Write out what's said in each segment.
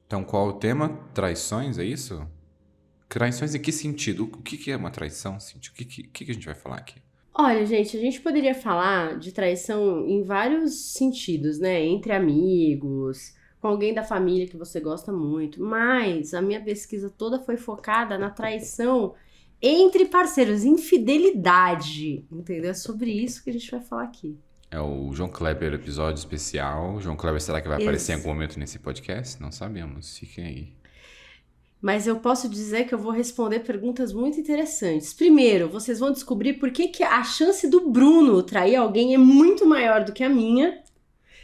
Então, qual é o tema? Traições, é isso? Traições em que sentido? O que é uma traição, Cintia? O que a gente vai falar aqui? Olha, gente, a gente poderia falar de traição em vários sentidos, né? Entre amigos, com alguém da família que você gosta muito, mas a minha pesquisa toda foi focada na traição entre parceiros, infidelidade, entendeu? É sobre isso que a gente vai falar aqui. É o João Kleber episódio especial. João Kleber, será que vai aparecer em algum Ex- momento nesse podcast? Não sabemos. Fiquem aí. Mas eu posso dizer que eu vou responder perguntas muito interessantes. Primeiro, vocês vão descobrir por que a chance do Bruno trair alguém é muito maior do que a minha.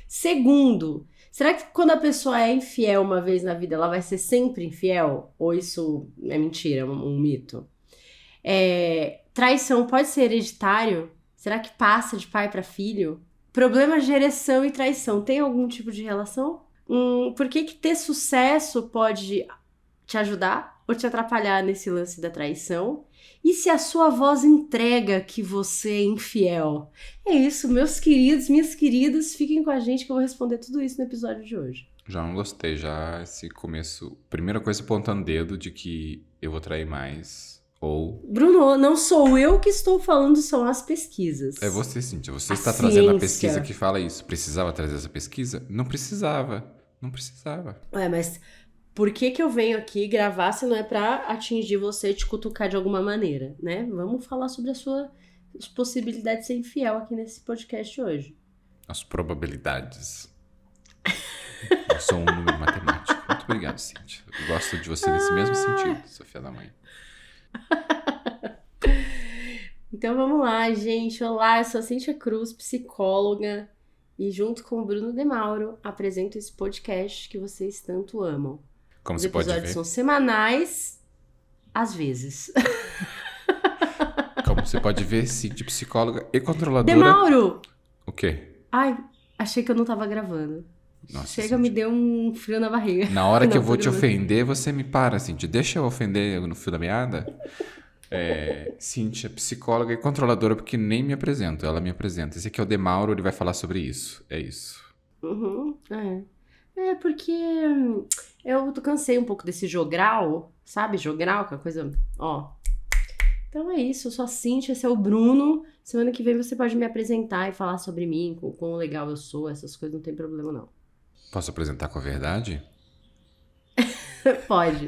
Segundo, será que quando a pessoa é infiel uma vez na vida, ela vai ser sempre infiel? Ou isso é mentira, um mito? Traição pode ser hereditário? Será que passa de pai para filho? Problemas de ereção e traição tem algum tipo de relação? Por que ter sucesso pode te ajudar ou te atrapalhar nesse lance da traição? E se a sua voz entrega que você é infiel? É isso, meus queridos, minhas queridas, fiquem com a gente que eu vou responder tudo isso no episódio de hoje. Já não gostei, já esse começo. Primeira coisa apontando dedo de que eu vou trair mais. Ou. Bruno, não sou eu que estou falando, são as É pesquisas. você, Cintia. Você A está trazendo a pesquisa que ciência. fala isso. Precisava trazer essa pesquisa? Não precisava. Não precisava. Ué, mas por que eu venho aqui gravar se não é pra atingir você e te cutucar de alguma maneira, né? Vamos falar sobre a sua possibilidade de ser infiel aqui nesse podcast hoje. As probabilidades. Eu sou um número matemático. Muito obrigado, Cintia. Eu gosto de você nesse mesmo sentido, Sofia da Mãe. Então vamos lá, gente. Olá, eu sou a Cíntia Cruz, psicóloga, e junto com o Bruno De Mauro apresento esse podcast que vocês tanto amam. Como Os você pode episódios ver. são semanais, às vezes. Como você pode ver, Cintia, psicóloga e De controladora. Mauro! O quê? Ai, achei que eu não tava gravando. Nossa, Chega, me Cintia. deu um frio na barriga. Na hora que eu Não, tô vou te gravando. ofender, você me para, Cintia. Deixa eu ofender no fio da meada. Cíntia, psicóloga e controladora, porque nem me apresento, ela me apresenta. Esse aqui é o Demauro, ele vai falar sobre isso. É isso. Uhum, é porque eu cansei um pouco desse jogral, sabe? Jogral, que é uma coisa, ó. Então é isso, eu sou a Cíntia, esse é o Bruno. Semana que vem você pode me apresentar e falar sobre mim, o quão legal eu sou, essas coisas, não tem problema não. Posso apresentar com a verdade? Pode.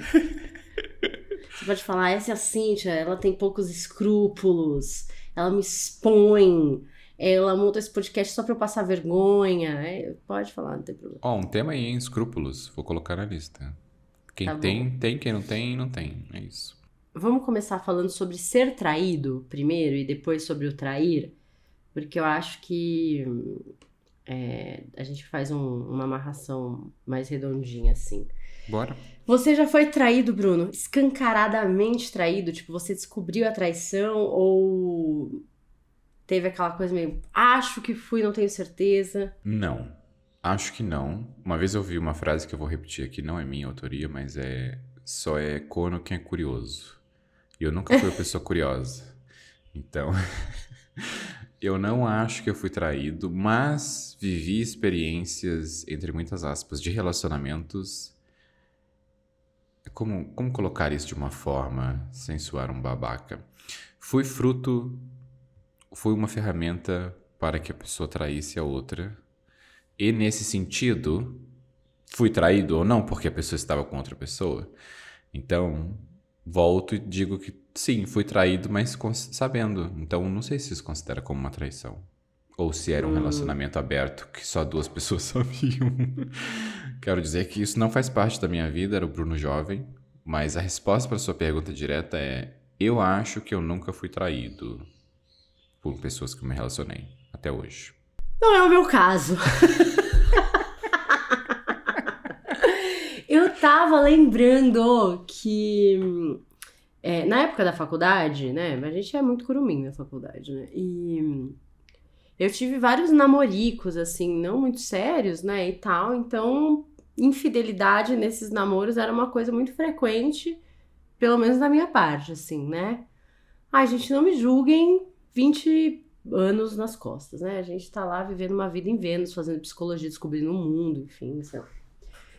Você pode falar, essa é a Cíntia, ela tem poucos escrúpulos, ela me expõe, ela monta esse podcast só pra eu passar vergonha. Pode falar, não tem problema. Ó, um tema aí, hein? Escrúpulos. Vou colocar na lista. Quem Tá bom. tem, tem. Quem não tem, não tem. É isso. Vamos começar falando sobre ser traído primeiro e depois sobre o trair, porque eu acho que a gente faz uma amarração mais redondinha assim. Bora. Você já foi traído, Bruno? Escancaradamente traído? Tipo, você descobriu a traição ou teve aquela coisa meio, acho que fui, não tenho certeza? Não. Acho que não. Uma vez eu vi uma frase que eu vou repetir aqui, não é minha autoria, mas só é corno quem é curioso. E eu nunca fui uma pessoa curiosa. Então, eu não acho que eu fui traído, mas vivi experiências, entre muitas aspas, de relacionamentos. Como colocar isso de uma forma sem soar um babaca? Fui uma ferramenta para que a pessoa traísse a outra. E nesse sentido, fui traído ou não porque a pessoa estava com outra pessoa. Então, volto e digo que sim, fui traído, mas sabendo. Então, não sei se isso considera como uma traição. Ou se era um relacionamento aberto que só duas pessoas sabiam. Quero dizer que isso não faz parte da minha vida, era o Bruno jovem. Mas a resposta para sua pergunta direta é: eu acho que eu nunca fui traído por pessoas que eu me relacionei até hoje. Não é o meu caso. Eu tava lembrando que na época da faculdade, né? A gente é muito curumim na faculdade, né? E eu tive vários namoricos, assim, não muito sérios, né? E tal. Então, infidelidade nesses namoros era uma coisa muito frequente, pelo menos da minha parte, assim, né? Ai, gente, não me julguem 20 anos nas costas, né? A gente tá lá vivendo uma vida em Vênus, fazendo psicologia, descobrindo o mundo, enfim, sei lá.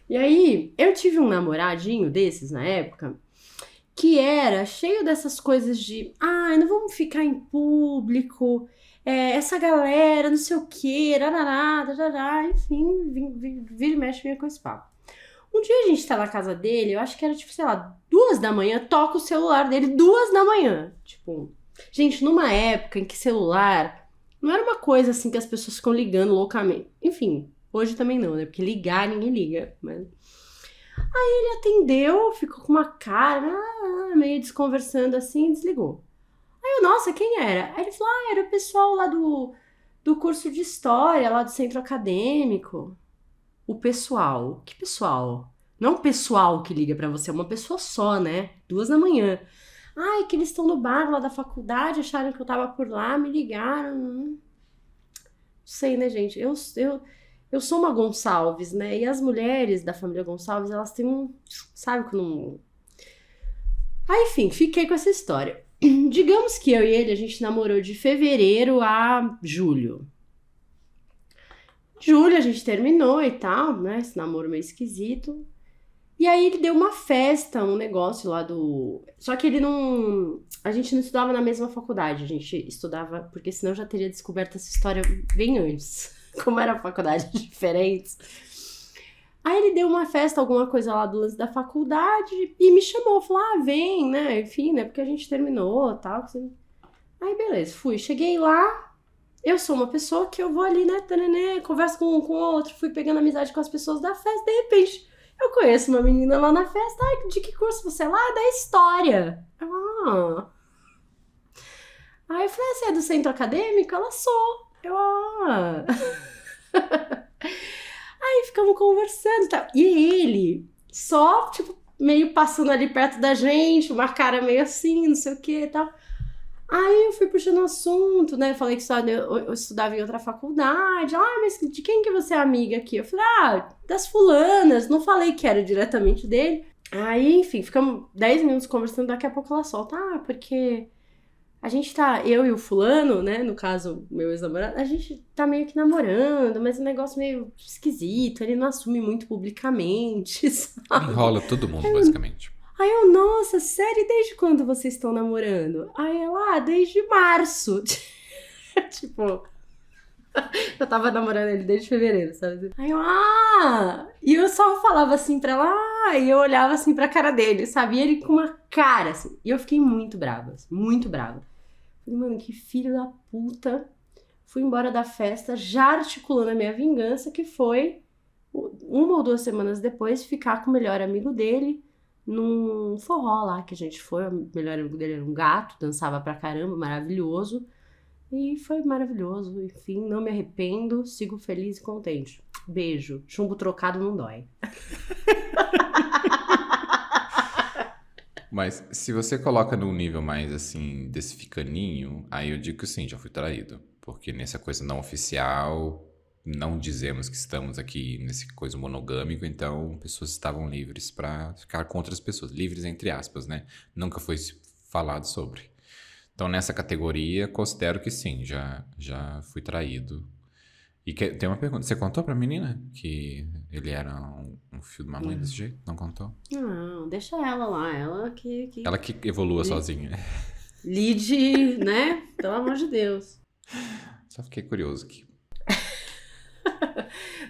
E aí, eu tive um namoradinho desses na época, que era cheio dessas coisas de, ai, não vamos ficar em público, essa galera, não sei o quê, rarará, rarará, enfim, vira e mexe vinha com esse papo. Um dia a gente tá na casa dele, eu acho que era tipo, sei lá, 2 da manhã, toca o celular dele, 2 da manhã. Tipo, gente, numa época em que celular não era uma coisa assim que as pessoas ficam ligando loucamente. Enfim, hoje também não, né? Porque ligar, ninguém liga. Mas ele atendeu, ficou com uma cara, meio desconversando assim, e desligou. Aí eu, nossa, quem era? Aí ele falou, era o pessoal lá do curso de história, lá do centro acadêmico. O pessoal. Que pessoal? Não o pessoal que liga pra você, é uma pessoa só, né? 2 da manhã. Ai, que eles estão no bar lá da faculdade, acharam que eu tava por lá, me ligaram. Não sei, né, gente? Eu sou uma Gonçalves, né? E as mulheres da família Gonçalves, elas têm um. Sabe quando. Enfim, fiquei com essa história. Digamos que eu e ele, a gente namorou de fevereiro a julho. Julho a gente terminou e tal, né? Esse namoro meio esquisito. E aí ele deu uma festa, um negócio lá do... Só que ele não... A gente não estudava na mesma faculdade, a gente estudava... Porque senão eu já teria descoberto essa história bem antes. Como era faculdades diferentes. Aí ele deu uma festa, alguma coisa lá do lance da faculdade e me chamou, falou, vem, né? Enfim, né? Porque a gente terminou e tal. Aí beleza, fui. Cheguei lá, eu sou uma pessoa que eu vou ali, né? Converso com um com o outro, fui pegando amizade com as pessoas da festa, de repente... Eu conheço uma menina lá na festa. De que curso você é lá? Da história. Aí eu falei, você é do centro acadêmico? Ela, sou. Aí ficamos conversando e tal. E ele só, tipo, meio passando ali perto da gente, uma cara meio assim, não sei o que e tal. Aí eu fui puxando o assunto, né? Falei que eu estudava em outra faculdade. Mas de quem que você é amiga aqui? Eu falei, das fulanas. Não falei que era diretamente dele. Aí, enfim, ficamos 10 minutos conversando. Daqui a pouco ela solta. Porque a gente tá... Eu e o fulano, né? No caso, meu ex-namorado. A gente tá meio que namorando. Mas é um negócio meio esquisito. Ele não assume muito publicamente, sabe? Enrola todo mundo, basicamente. Aí eu, nossa, sério, desde quando vocês estão namorando? Aí ela, desde março. Tipo, eu tava namorando ele desde fevereiro, sabe? Aí eu, E eu só falava assim pra ela, e eu olhava assim pra cara dele, sabe? E ele com uma cara, assim. E eu fiquei muito brava, assim, muito brava. Falei, mano, que filho da puta. Fui embora da festa, já articulando a minha vingança, que foi, 1 ou 2 semanas depois, ficar com o melhor amigo dele, num forró lá que a gente foi. O melhor amigo dele era um gato, dançava pra caramba, maravilhoso. E foi maravilhoso, enfim, não me arrependo, sigo feliz e contente. Beijo, chumbo trocado não dói. Mas se você coloca num nível mais assim, desse ficaninho, aí eu digo que sim, já fui traído. Porque nessa coisa não oficial, não dizemos que estamos aqui nesse coisa monogâmico, então pessoas estavam livres pra ficar com outras pessoas. Livres entre aspas, né? Nunca foi falado sobre. Então nessa categoria, considero que sim, já fui traído. E tem uma pergunta, você contou pra menina que ele era um filho de uma mãe desse jeito? Não contou? Não, deixa ela lá, ela que evolua sozinha. Lide, né? Pelo amor de Deus. Só fiquei curioso aqui.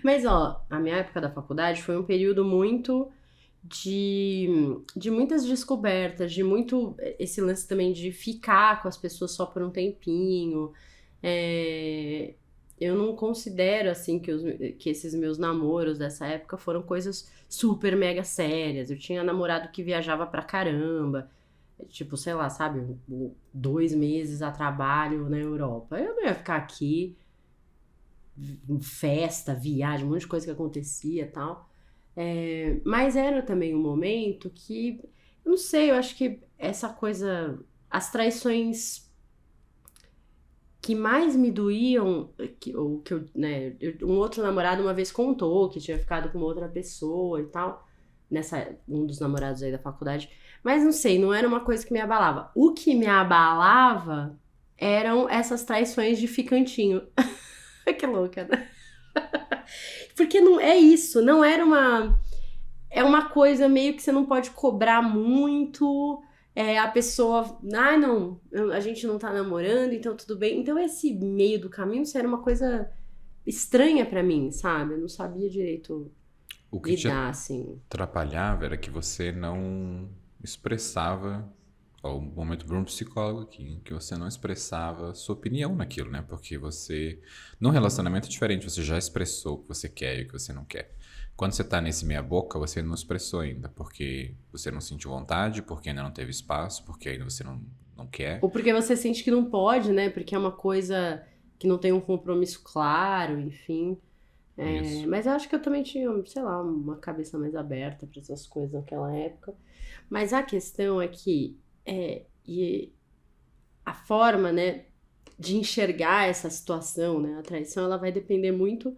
Mas, a minha época da faculdade foi um período muito de muitas descobertas, de muito esse lance também de ficar com as pessoas só por um tempinho. Eu não considero, assim, que esses meus namoros dessa época foram coisas super mega sérias. Eu tinha namorado que viajava pra caramba. Tipo, sei lá, sabe? 2 meses a trabalho na Europa. Eu não ia ficar aqui, festa, viagem, um monte de coisa que acontecia e tal. Mas era também um momento que, eu não sei, eu acho que essa coisa, as que mais me doíam, um outro namorado uma vez contou que tinha ficado com outra pessoa e tal, um dos namorados aí da faculdade, mas não sei, não era uma coisa que me abalava. O que me abalava eram essas traições de ficantinho. Que louca, né? Porque não é isso, não era uma... é uma coisa meio que você não pode cobrar muito. A pessoa, não, a gente não tá namorando, então tudo bem. Então esse meio do caminho, isso era uma coisa estranha pra mim, sabe? Eu não sabia direito O que te lidar, assim. atrapalhava era que você não expressava, ó, o momento para um psicólogo aqui, que você não expressava sua opinião naquilo, né? Porque você, num relacionamento é diferente, você já expressou o que você quer e o que você não quer. Quando você tá nesse meia boca, você não expressou ainda, porque você não sentiu vontade, porque ainda não teve espaço, porque ainda você não quer. Ou porque você sente que não pode, né? Porque é uma coisa que não tem um compromisso claro, enfim. Isso. Mas eu acho que eu também tinha, sei lá, uma cabeça mais aberta para essas coisas naquela época. Mas a questão é que e a forma, né, de enxergar essa situação, né, a traição, ela vai depender muito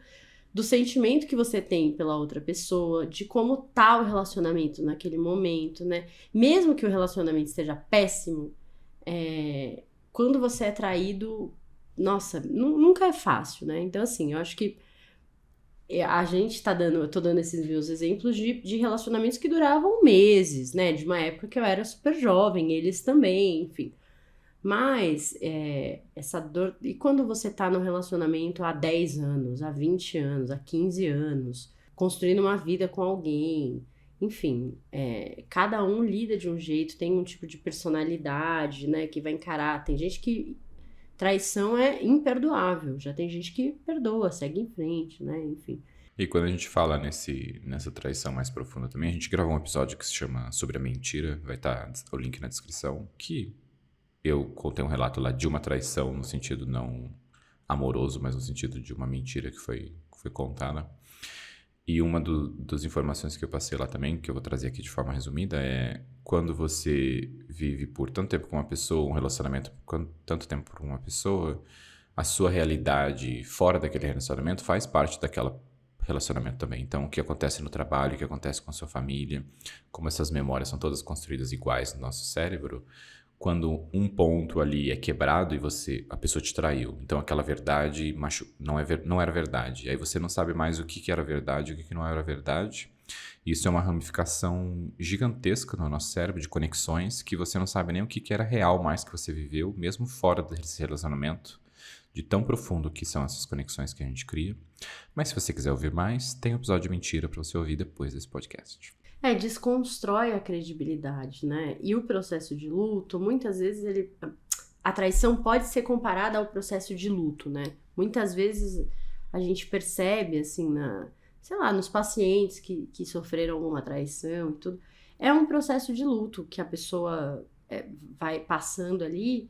do sentimento que você tem pela outra pessoa, de como tá o relacionamento naquele momento, né? Mesmo que o relacionamento esteja péssimo, quando você é traído, nossa, nunca é fácil, né? Então, assim, eu acho que a gente eu tô dando esses meus exemplos de relacionamentos que duravam meses, né? De uma época que eu era super jovem, eles também, enfim. Mas essa dor. E quando você tá num relacionamento há 10 anos, há 20 anos, há 15 anos, construindo uma vida com alguém, enfim, cada um lida de um jeito, tem um tipo de personalidade, né, que vai encarar. Tem gente que traição é imperdoável, já tem gente que perdoa, segue em frente, né, enfim. E quando a gente fala nessa traição mais profunda também, a gente gravou um episódio que se chama Sobre a Mentira, vai estar o link na descrição, que eu contei um relato lá de uma traição no sentido não amoroso, mas no sentido de uma mentira que foi contada. E uma das informações que eu passei lá também, que eu vou trazer aqui de forma resumida, é quando você vive por tanto tempo com uma pessoa, um relacionamento por tanto tempo com uma pessoa, a sua realidade fora daquele relacionamento faz parte daquele relacionamento também. Então, o que acontece no trabalho, o que acontece com a sua família, como essas memórias são todas construídas iguais no nosso cérebro, quando um ponto ali é quebrado e a pessoa te traiu. Então aquela verdade não era verdade. Aí você não sabe mais o que era verdade e o que não era verdade. Isso é uma ramificação gigantesca no nosso cérebro de conexões que você não sabe nem o que era real mais que você viveu, mesmo fora desse relacionamento, de tão profundo que são essas conexões que a gente cria. Mas se você quiser ouvir mais, tem um episódio de mentira para você ouvir depois desse podcast. Desconstrói a credibilidade, né? E o processo de luto, muitas vezes a traição pode ser comparada ao processo de luto, né? Muitas vezes a gente percebe, assim, sei lá, nos pacientes que sofreram alguma traição e tudo, é um processo de luto que a pessoa vai passando ali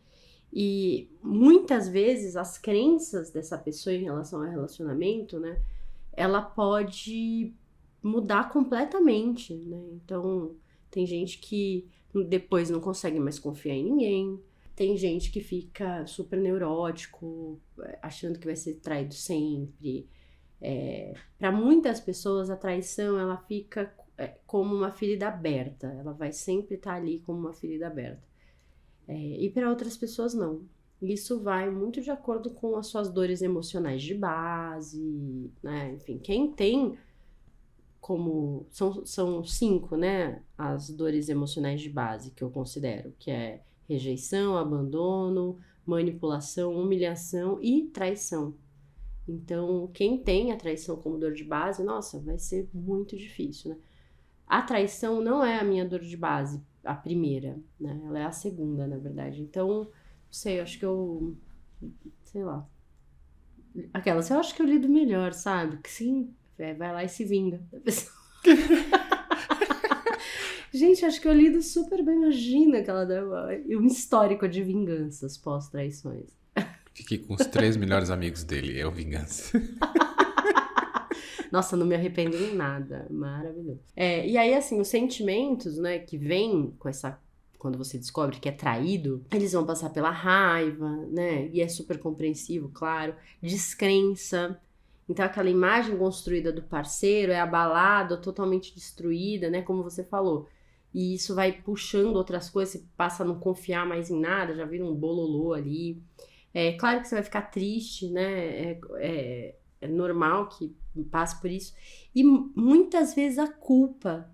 e muitas vezes as crenças dessa pessoa em relação ao relacionamento, né? Ela pode mudar completamente, né? Então, tem gente que depois não consegue mais confiar em ninguém. Tem gente que fica super neurótico, achando que vai ser traído sempre. Para muitas pessoas, a traição, ela fica como uma ferida aberta. Ela vai sempre estar ali como uma ferida aberta. E para outras pessoas, não. Isso vai muito de acordo com as suas dores emocionais de base, né? Enfim, quem tem são 5, né, as dores emocionais de base que eu considero, que é rejeição, abandono, manipulação, humilhação e traição. Então, quem tem a traição como dor de base, nossa, vai ser muito difícil, né? A traição não é a minha dor de base, a primeira, né? Ela é a segunda, na verdade. Então, não sei, eu acho que sei lá. Eu acho que eu lido melhor, sabe? Que sim, vai lá e se vinga da pessoa. Gente, acho que eu lido super bem. Imagina que ela deu um histórico de vinganças pós-traições. Fiquei com os 3 melhores amigos dele, é o Vingança. Nossa, não me arrependo em nada. Maravilhoso. E aí, assim, os sentimentos, né, que vêm com quando você descobre que é traído, eles vão passar pela raiva, né? E é super compreensivo, claro. Descrença. Então, aquela imagem construída do parceiro é abalada, totalmente destruída, né? Como você falou. E isso vai puxando outras coisas, você passa a não confiar mais em nada, já vira um bololô ali. Claro que você vai ficar triste, né? É normal que passe por isso. E muitas vezes a culpa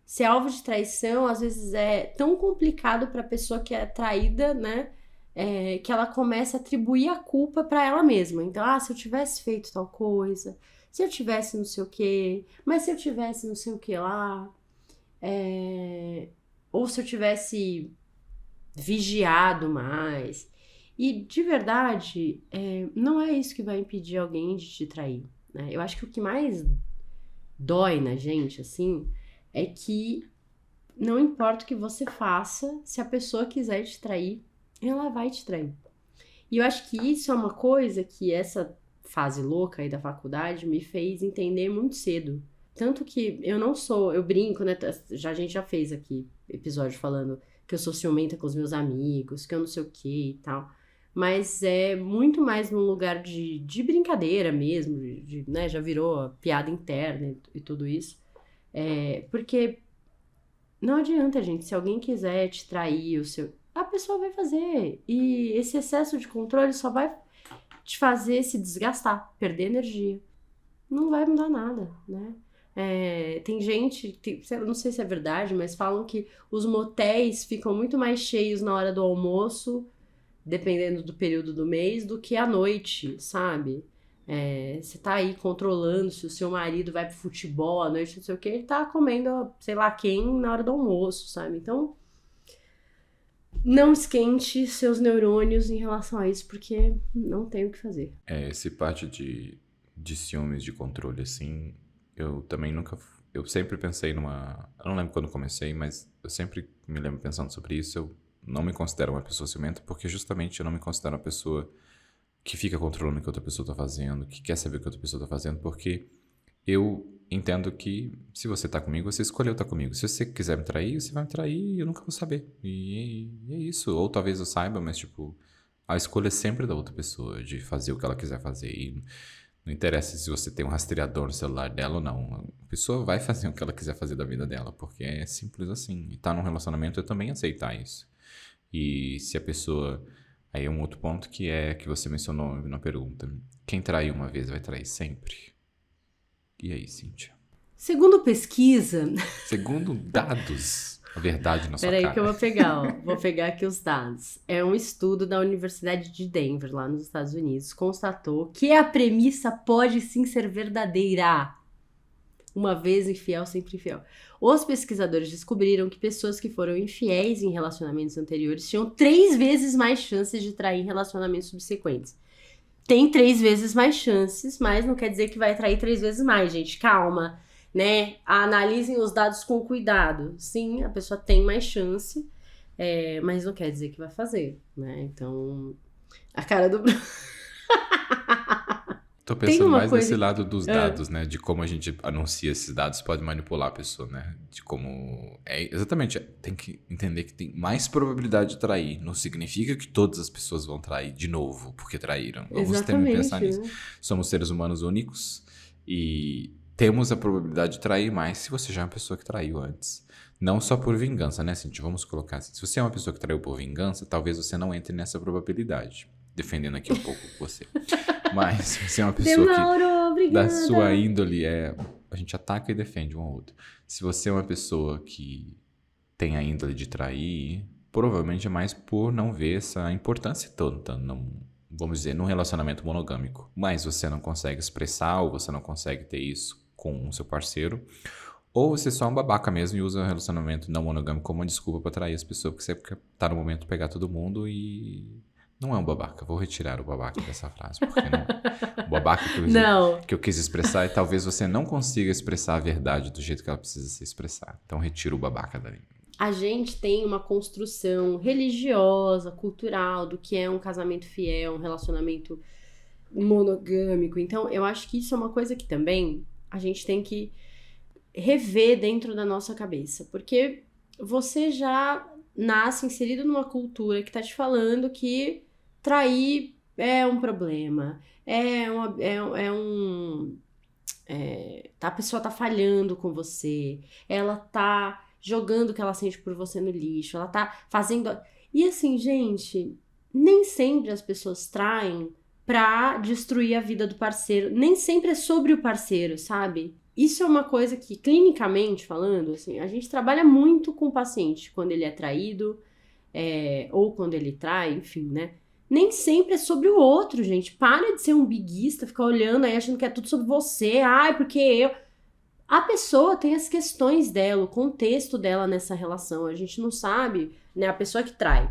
ser alvo de traição, às vezes, é tão complicado para a pessoa que é traída, né? Que ela começa a atribuir a culpa para ela mesma. Então, se eu tivesse feito tal coisa, se eu tivesse não sei o quê, mas se eu tivesse não sei o que lá, ou se eu tivesse vigiado mais. E, de verdade, não é isso que vai impedir alguém de te trair, né? Eu acho que o que mais dói na gente, assim, é que não importa o que você faça, se a pessoa quiser te trair, ela vai te trair. E eu acho que isso é uma coisa que essa fase louca aí da faculdade me fez entender muito cedo. Tanto que eu brinco, né? A gente já fez aqui episódio falando que eu sou ciumenta com os meus amigos, que eu não sei o que e tal. Mas é muito mais num lugar de brincadeira mesmo, né? Já virou piada interna e tudo isso. Porque não adianta, gente. Se alguém quiser te trair, a pessoa vai fazer. E esse excesso de controle só vai te fazer se desgastar, perder energia. Não vai mudar nada, né? Tem gente, não sei se é verdade, mas falam que os motéis ficam muito mais cheios na hora do almoço, dependendo do período do mês, do que à noite, sabe? Você tá aí controlando se o seu marido vai pro futebol à noite, não sei o que, ele tá comendo, sei lá quem, na hora do almoço, sabe? Então, não esquente seus neurônios em relação a isso, porque não tem o que fazer. Esse parte de ciúmes, de controle, assim, eu também nunca... Eu sempre pensei numa... Eu não lembro quando comecei, mas eu sempre me lembro pensando sobre isso. Eu não me considero uma pessoa ciumenta, porque justamente eu não me considero uma pessoa que fica controlando o que outra pessoa tá fazendo, que quer saber o que outra pessoa tá fazendo, porque eu entendo que se você tá comigo, você escolheu estar comigo. Se você quiser me trair, você vai me trair e eu nunca vou saber. E é isso. Ou talvez eu saiba, mas tipo, a escolha é sempre da outra pessoa, de fazer o que ela quiser fazer. E não interessa se você tem um rastreador no celular dela ou não. A pessoa vai fazer o que ela quiser fazer da vida dela, porque é simples assim. E tá num relacionamento é também aceitar isso. E se a pessoa... Aí é um outro ponto que você mencionou na pergunta. Quem traiu uma vez vai trair sempre. E aí, Cíntia? Segundo pesquisa... Segundo dados, a verdade na sua Peraí cara. que eu vou pegar, ó. Vou pegar aqui os dados. É um estudo da Universidade de Denver, lá nos Estados Unidos, constatou que a premissa pode sim ser verdadeira. Uma vez infiel, sempre infiel. Os pesquisadores descobriram que pessoas que foram infiéis em relacionamentos anteriores tinham 3 vezes mais chances de trair em relacionamentos subsequentes. Tem 3 vezes mais chances, mas não quer dizer que vai trair 3 vezes mais, gente. Calma, né? Analisem os dados com cuidado. Sim, a pessoa tem mais chance, mas não quer dizer que vai fazer, né? Então, a cara do... Tô pensando mais nesse lado dos dados, né? De como a gente anuncia esses dados pode manipular a pessoa, né? De como... Exatamente, tem que entender que tem mais probabilidade de trair. Não significa que todas as pessoas vão trair de novo porque traíram. Vamos também pensar nisso. Somos seres humanos únicos e temos a probabilidade de trair mais se você já é uma pessoa que traiu antes. Não só por vingança, né, Cintia? Vamos colocar assim. Se você é uma pessoa que traiu por vingança, talvez você não entre nessa probabilidade. Defendendo aqui um pouco você. Mas se você é uma pessoa que da sua índole a gente ataca e defende um ao outro. Se você é uma pessoa que tem a índole de trair, provavelmente é mais por não ver essa importância tanta, vamos dizer, num relacionamento monogâmico. Mas você não consegue expressar ou você não consegue ter isso com o seu parceiro. Ou você é só um babaca mesmo e usa um relacionamento não monogâmico como uma desculpa pra trair as pessoas, porque você tá no momento de pegar todo mundo e... Não é um babaca, vou retirar o babaca dessa frase, porque não. O babaca que eu quis expressar é talvez você não consiga expressar a verdade do jeito que ela precisa ser expressada. Então retira o babaca daí. A gente tem uma construção religiosa, cultural, do que é um casamento fiel, um relacionamento monogâmico. Então, eu acho que isso é uma coisa que também a gente tem que rever dentro da nossa cabeça. Porque você já nasce inserido numa cultura que tá te falando que trair é um problema, a pessoa tá falhando com você, ela tá jogando o que ela sente por você no lixo, ela tá fazendo... E assim, gente, nem sempre as pessoas traem pra destruir a vida do parceiro, nem sempre é sobre o parceiro, sabe? isso é uma coisa que, clinicamente falando, assim, a gente trabalha muito com o paciente quando ele é traído, ou quando ele trai, enfim, né? Nem sempre é sobre o outro, gente. Para de ser um biguista, ficar olhando aí achando que é tudo sobre você. Ai, porque eu... A pessoa tem as questões dela, o contexto dela nessa relação. A gente não sabe, né? A pessoa que trai.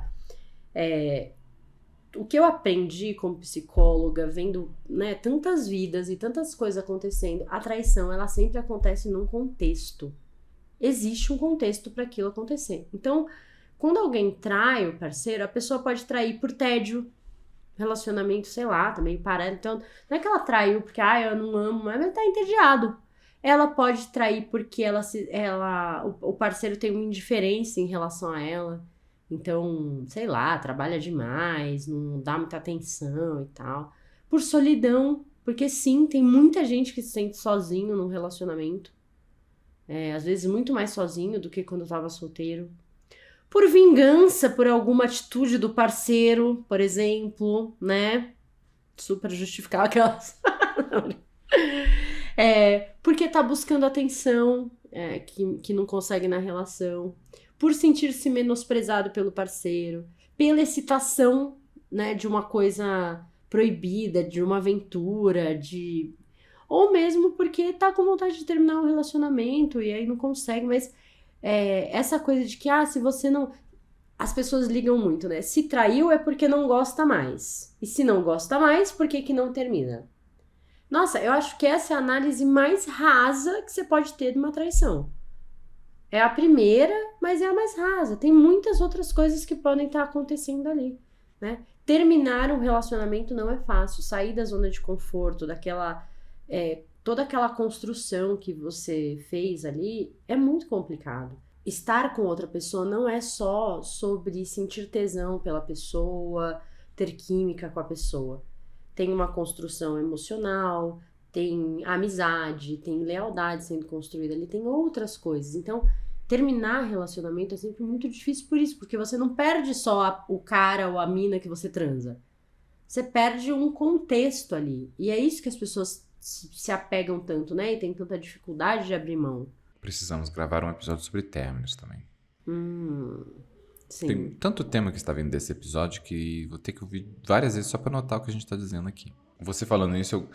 O que eu aprendi como psicóloga, vendo, né, tantas vidas e tantas coisas acontecendo, a traição, ela sempre acontece num contexto. Existe um contexto para aquilo acontecer. Então, quando alguém trai o parceiro, a pessoa pode trair por tédio, relacionamento, sei lá, tá meio parado. Então, não é que ela traiu porque, eu não amo, mas ela tá entediado. Ela pode trair porque o parceiro tem uma indiferença em relação a ela. Então, sei lá, trabalha demais, não dá muita atenção e tal. Por solidão, porque sim, tem muita gente que se sente sozinho num relacionamento. Às vezes muito mais sozinho do que quando tava solteiro. Por vingança, por alguma atitude do parceiro, por exemplo, né? Super justificar aquelas... porque tá buscando atenção que não consegue na relação. Por sentir-se menosprezado pelo parceiro. Pela excitação, né, de uma coisa proibida, de uma aventura, ou mesmo porque tá com vontade de terminar um relacionamento e aí não consegue, mas essa coisa de que, se você não... As pessoas ligam muito, né? Se traiu é porque não gosta mais. E se não gosta mais, por que não termina? Nossa, eu acho que essa é a análise mais rasa que você pode ter de uma traição. É a primeira, mas é a mais rasa. Tem muitas outras coisas que podem estar acontecendo ali, né? Terminar um relacionamento não é fácil. Sair da zona de conforto, toda aquela construção que você fez ali, é muito complicado. Estar com outra pessoa não é só sobre sentir tesão pela pessoa, ter química com a pessoa. Tem uma construção emocional, tem amizade, tem lealdade sendo construída ali, tem outras coisas. Então, terminar relacionamento é sempre muito difícil por isso, porque você não perde só o cara ou a mina que você transa. Você perde um contexto ali. E é isso que as pessoas se apegam tanto, né? E tem tanta dificuldade de abrir mão. Precisamos gravar um episódio sobre términos também. Sim. Tem tanto tema que está vindo desse episódio que vou ter que ouvir várias vezes só para notar o que a gente está dizendo aqui. Você falando isso, eu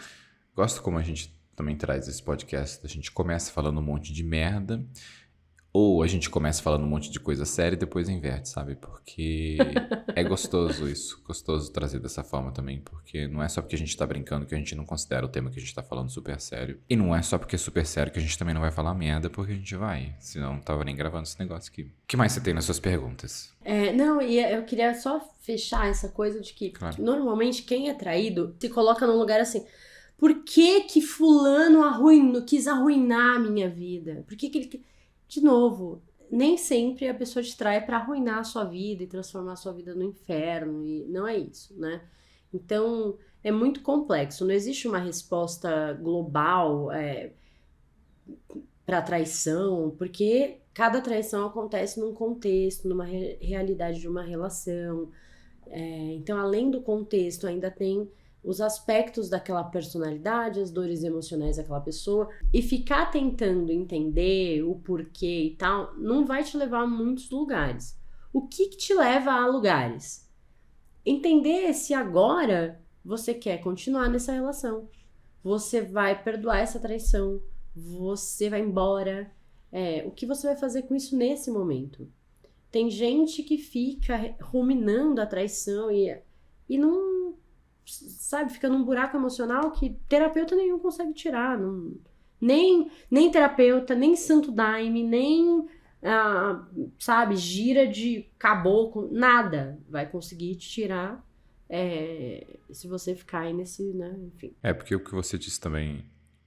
gosto como a gente também traz esse podcast. A gente começa falando um monte de merda, ou a gente começa falando um monte de coisa séria e depois inverte, sabe? Porque é gostoso isso, gostoso trazer dessa forma também, porque não é só porque a gente tá brincando que a gente não considera o tema que a gente tá falando super sério. E não é só porque é super sério que a gente também não vai falar merda, porque a gente vai, senão não tava nem gravando esse negócio aqui. O que mais você tem nas suas perguntas? E eu queria só fechar essa coisa de que, Claro. Normalmente quem é traído se coloca num lugar assim, por que fulano quis arruinar a minha vida? Por que ele... De novo, nem sempre a pessoa te trai para arruinar a sua vida e transformar a sua vida no inferno, e não é isso, né? Então, é muito complexo, não existe uma resposta global para traição, porque cada traição acontece num contexto, numa realidade de uma relação. Então, além do contexto, ainda tem os aspectos daquela personalidade, as dores emocionais daquela pessoa, e ficar tentando entender o porquê e tal, não vai te levar a muitos lugares. O que te leva a lugares? Entender se agora você quer continuar nessa relação. Você vai perdoar essa traição, você vai embora. O que você vai fazer com isso nesse momento? Tem gente que fica ruminando a traição e não... Sabe, fica num buraco emocional que terapeuta nenhum consegue tirar. Nem terapeuta, nem santo daime, nem, sabe, gira de caboclo, nada vai conseguir te tirar se você ficar aí nesse, né, enfim. Porque o que você disse também,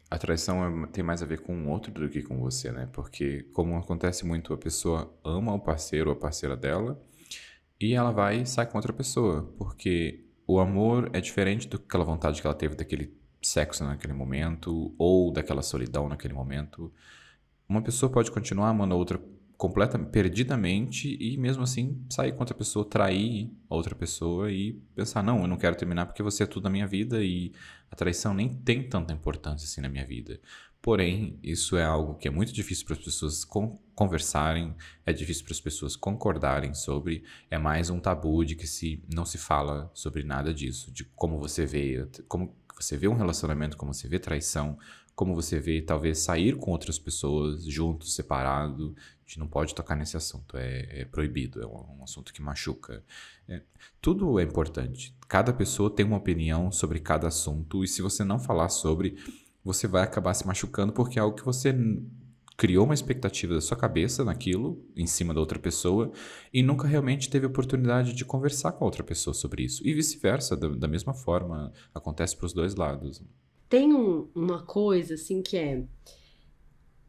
a traição tem mais a ver com o outro do que com você, né? Porque, como acontece muito, a pessoa ama o parceiro ou a parceira dela e ela vai e sai com outra pessoa, porque... O amor é diferente daquela vontade que ela teve daquele sexo naquele momento ou daquela solidão naquele momento. Uma pessoa pode continuar amando a outra perdidamente e mesmo assim sair com outra pessoa, trair a outra pessoa e pensar, não, eu não quero terminar porque você é tudo na minha vida e a traição nem tem tanta importância assim na minha vida. Porém, isso é algo que é muito difícil para as pessoas conversarem, é difícil para as pessoas concordarem sobre, é mais um tabu de que não se fala sobre nada disso, de como você vê um relacionamento, como você vê traição, como você vê talvez sair com outras pessoas, juntos, separado. A gente não pode tocar nesse assunto, é proibido, é um assunto que machuca. Tudo é importante. Cada pessoa tem uma opinião sobre cada assunto, e se você não falar sobre, você vai acabar se machucando porque é algo que você criou uma expectativa da sua cabeça naquilo, em cima da outra pessoa, e nunca realmente teve oportunidade de conversar com a outra pessoa sobre isso. E vice-versa, da mesma forma, acontece para os dois lados. Tem uma coisa, assim, que é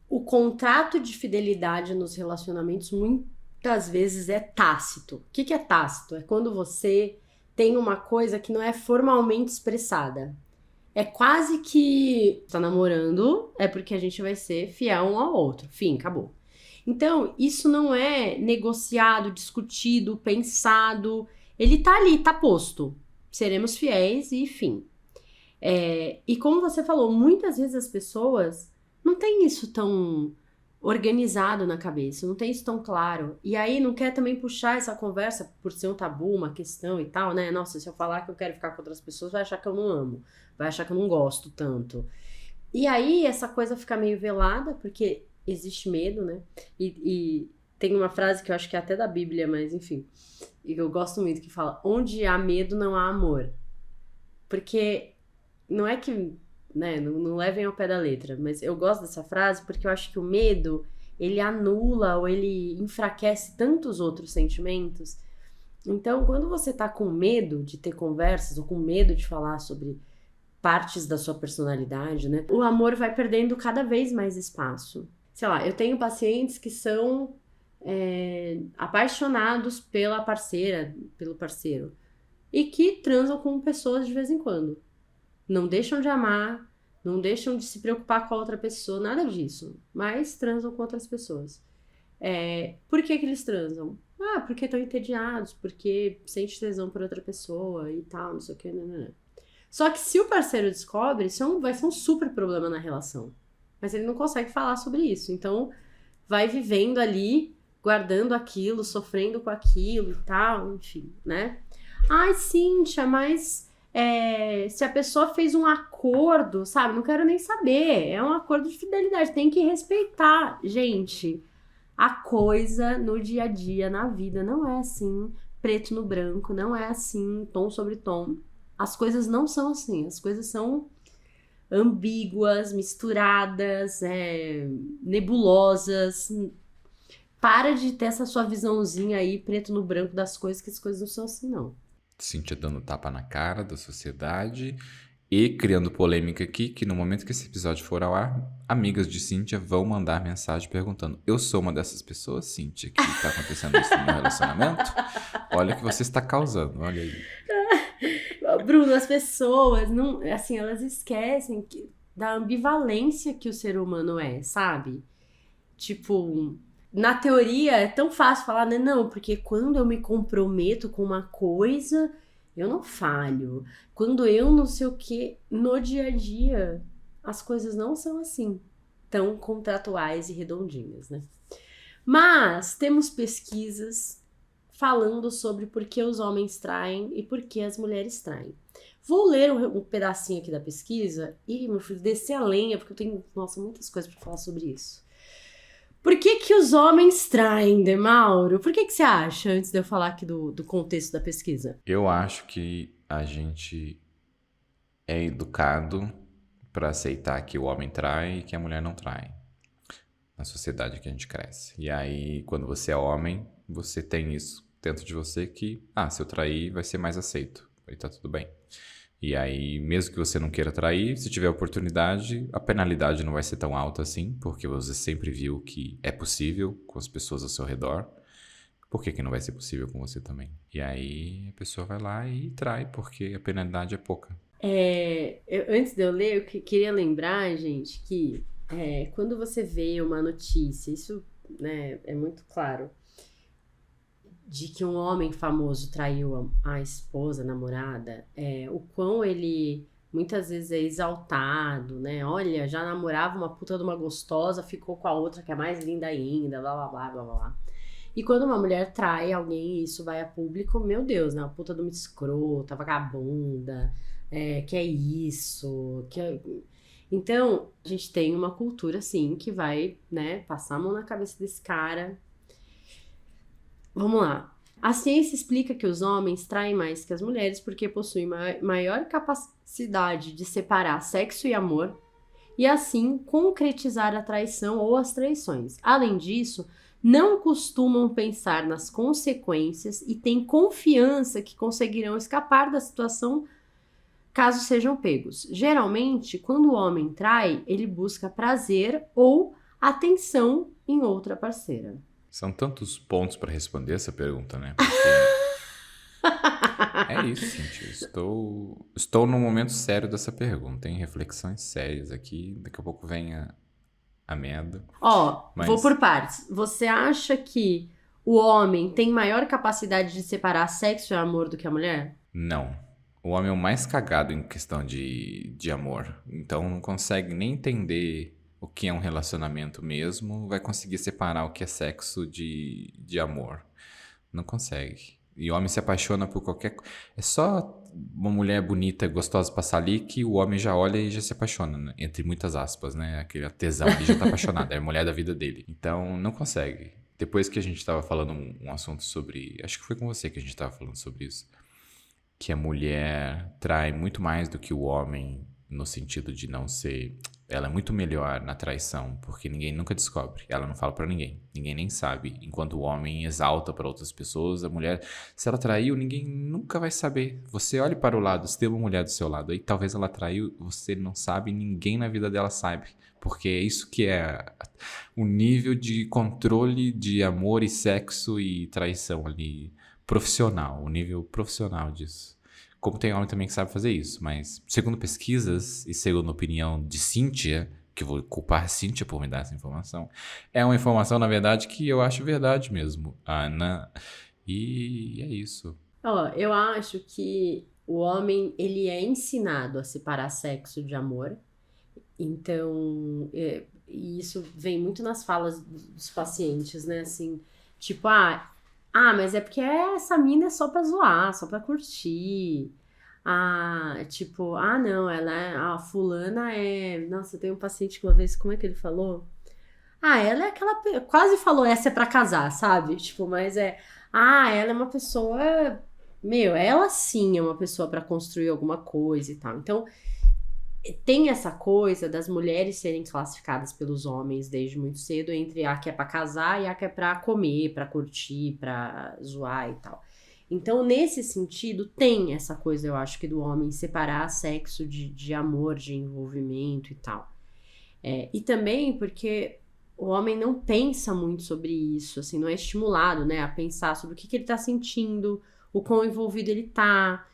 o contrato de fidelidade nos relacionamentos muitas vezes é tácito. O que é tácito? É quando você tem uma coisa que não é formalmente expressada. É quase que tá namorando, é porque a gente vai ser fiel um ao outro. Fim, acabou. Então, isso não é negociado, discutido, pensado. Ele tá ali, tá posto. Seremos fiéis e fim. E como você falou, muitas vezes as pessoas não têm isso tão organizado na cabeça, não tem isso tão claro. E aí não quer também puxar essa conversa por ser um tabu, uma questão e tal, né? Nossa, se eu falar que eu quero ficar com outras pessoas, vai achar que eu não amo, vai achar que eu não gosto tanto. E aí essa coisa fica meio velada, porque existe medo, né? E tem uma frase que eu acho que é até da Bíblia, mas enfim, e eu gosto muito, que fala: onde há medo não há amor. Porque não é que, né, não levem ao pé da letra, mas eu gosto dessa frase porque eu acho que o medo, ele anula ou ele enfraquece tantos outros sentimentos. Então, quando você tá com medo de ter conversas ou com medo de falar sobre partes da sua personalidade, né, o amor vai perdendo cada vez mais espaço. Sei lá, eu tenho pacientes que são apaixonados pela parceira, pelo parceiro, e que transam com pessoas de vez em quando. Não deixam de amar, não deixam de se preocupar com a outra pessoa, nada disso. Mas transam com outras pessoas. Por que eles transam? Porque estão entediados, porque sente tesão por outra pessoa e tal, não sei o que, né. Só que se o parceiro descobre, isso vai ser um super problema na relação. Mas ele não consegue falar sobre isso. Então, vai vivendo ali, guardando aquilo, sofrendo com aquilo e tal, enfim, né? Ai, Cíntia, mas se a pessoa fez um acordo, sabe? Não quero nem saber. É um acordo de fidelidade, tem que respeitar. Gente, a coisa no dia a dia, na vida, não é assim, preto no branco, não é assim, tom sobre tom. As coisas não são assim, as coisas são ambíguas, misturadas, nebulosas. Para de ter essa sua visãozinha aí, preto no branco das coisas, que as coisas não são assim, não. Cíntia dando tapa na cara da sociedade e criando polêmica aqui, que no momento que esse episódio for ao ar, amigas de Cíntia vão mandar mensagem perguntando: eu sou uma dessas pessoas, Cíntia, que tá acontecendo isso no meu relacionamento? Olha o que você está causando, olha aí. Bruno, as pessoas, não, assim, elas esquecem da ambivalência que o ser humano é, sabe? Tipo, na teoria é tão fácil falar, né? Não, porque quando eu me comprometo com uma coisa, eu não falho. Quando eu não sei o que, no dia a dia, as coisas não são assim, tão contratuais e redondinhas, né? Mas temos pesquisas falando sobre por que os homens traem e por que as mulheres traem. Vou ler um pedacinho aqui da pesquisa e, meu filho, descer a lenha, porque eu tenho, nossa, muitas coisas para falar sobre isso. Por que os homens traem, Demauro? Por que você acha, antes de eu falar aqui do contexto da pesquisa? Eu acho que a gente é educado para aceitar que o homem trai e que a mulher não trai. Na sociedade que a gente cresce. E aí, quando você é homem, você tem isso dentro de você que, se eu trair, vai ser mais aceito. E tá tudo bem. E aí, mesmo que você não queira trair, se tiver oportunidade, a penalidade não vai ser tão alta assim, porque você sempre viu que é possível com as pessoas ao seu redor. Por que não vai ser possível com você também? E aí, a pessoa vai lá e trai, porque a penalidade é pouca. Antes de eu ler, eu queria lembrar, gente, que quando você vê uma notícia, isso, né, é muito claro, de que um homem famoso traiu a esposa, a namorada, o quão ele muitas vezes é exaltado, né? Olha, já namorava uma puta de uma gostosa, ficou com a outra que é mais linda ainda, blá blá blá blá blá. E quando uma mulher trai alguém e isso vai a público, meu Deus, né? Uma puta de uma escrota, vagabunda, que é isso, que é... Então, a gente tem uma cultura, assim, que vai, né, passar a mão na cabeça desse cara. Vamos lá. A ciência explica que os homens traem mais que as mulheres porque possuem maior capacidade de separar sexo e amor e, assim, concretizar a traição ou as traições. Além disso, não costumam pensar nas consequências e têm confiança que conseguirão escapar da situação caso sejam pegos. Geralmente, quando o homem trai, ele busca prazer ou atenção em outra parceira. São tantos pontos para responder essa pergunta, né? É isso, gente. Estou no momento sério dessa pergunta. Tem reflexões sérias aqui. Daqui a pouco vem a merda. Vou por partes. Você acha que o homem tem maior capacidade de separar sexo e amor do que a mulher? Não. O homem é o mais cagado em questão de amor. Então não consegue nem entender o que é um relacionamento mesmo. Vai conseguir separar o que é sexo de amor. Não consegue. E o homem se apaixona por qualquer... É só uma mulher bonita, gostosa passar ali que o homem já olha e já se apaixona, né? Entre muitas aspas, né? Aquele tesão ali já tá apaixonado. É a mulher da vida dele. Então não consegue. Depois que a gente tava falando um assunto sobre... Acho que foi com você que a gente tava falando sobre isso. Que a mulher trai muito mais do que o homem, no sentido de não ser... Ela é muito melhor na traição, porque ninguém nunca descobre. Ela não fala pra ninguém. Ninguém nem sabe. Enquanto o homem exalta pra outras pessoas, a mulher, se ela traiu, ninguém nunca vai saber. Você olhe para o lado, se tem uma mulher do seu lado aí, talvez ela traiu, você não sabe, ninguém na vida dela sabe. Porque é isso que é o nível de controle de amor e sexo e traição ali. Profissional, o nível profissional disso. Como tem homem também que sabe fazer isso, mas segundo pesquisas e segundo a opinião de Cíntia, que eu vou culpar a Cíntia por me dar essa informação, é uma informação, na verdade, que eu acho verdade mesmo, Ana. E é isso. Eu acho que o homem, ele é ensinado a separar sexo de amor. Então, e isso vem muito nas falas dos pacientes, né? Assim, tipo, mas é porque essa mina é só pra zoar, só pra curtir. Tipo, não, a fulana é... Nossa, tem um paciente que uma vez, como é que ele falou? Ela é aquela... Quase falou, essa é pra casar, sabe? Tipo, mas ela é uma pessoa... ela sim é uma pessoa pra construir alguma coisa e tal. Então, tem essa coisa das mulheres serem classificadas pelos homens desde muito cedo entre a que é pra casar e a que é pra comer, pra curtir, pra zoar e tal. Então, nesse sentido, tem essa coisa, eu acho, que do homem separar sexo de amor, de envolvimento e tal. E também porque o homem não pensa muito sobre isso, assim, não é estimulado, né, a pensar sobre o que ele tá sentindo, o quão envolvido ele tá.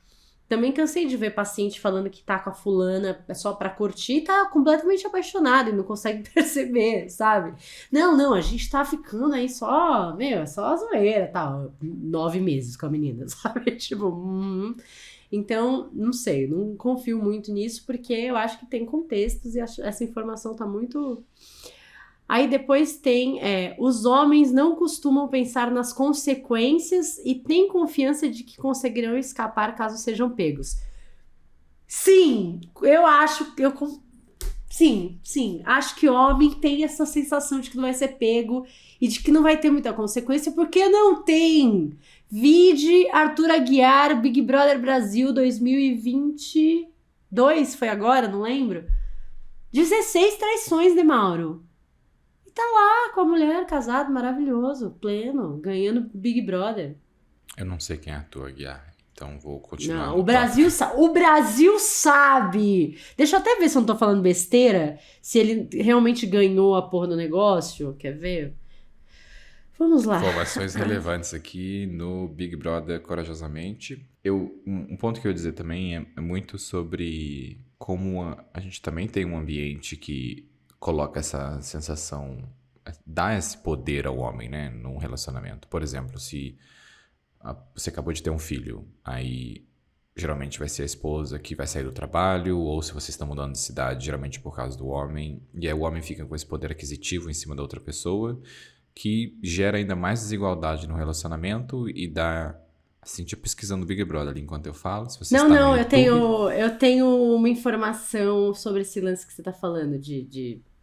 Também cansei de ver paciente falando que tá com a fulana só pra curtir e tá completamente apaixonado e não consegue perceber, sabe? Não, a gente tá ficando aí só, é só a zoeira, tal. 9 meses com a menina, sabe? Tipo, Então, não sei, não confio muito nisso porque eu acho que tem contextos e essa informação tá muito... Aí depois tem, os homens não costumam pensar nas consequências e têm confiança de que conseguirão escapar caso sejam pegos. Sim, eu acho, sim, acho que o homem tem essa sensação de que não vai ser pego e de que não vai ter muita consequência, porque não tem. Vide Arthur Aguiar, Big Brother Brasil 2022, foi agora, não lembro. 16 traições de Mauro. Tá lá com a mulher, casado, maravilhoso, pleno, ganhando Big Brother. Eu não sei quem é Arthur Aguiar, então vou continuar. Não, o Brasil sabe! Deixa eu até ver se eu não tô falando besteira, se ele realmente ganhou a porra do negócio, quer ver? Vamos lá. Informações relevantes aqui no Big Brother Corajosamente. Um ponto que eu ia dizer também é muito sobre como a gente também tem um ambiente que coloca essa sensação, dá esse poder ao homem, né, num relacionamento. Por exemplo, se você acabou de ter um filho, aí geralmente vai ser a esposa que vai sair do trabalho, ou se vocês estão mudando de cidade, geralmente por causa do homem. E aí o homem fica com esse poder aquisitivo em cima da outra pessoa, que gera ainda mais desigualdade no relacionamento e dá... Assim, tipo, pesquisando Big Brother ali enquanto eu falo. Se você está no Não, YouTube, eu tenho uma informação sobre esse lance que você tá falando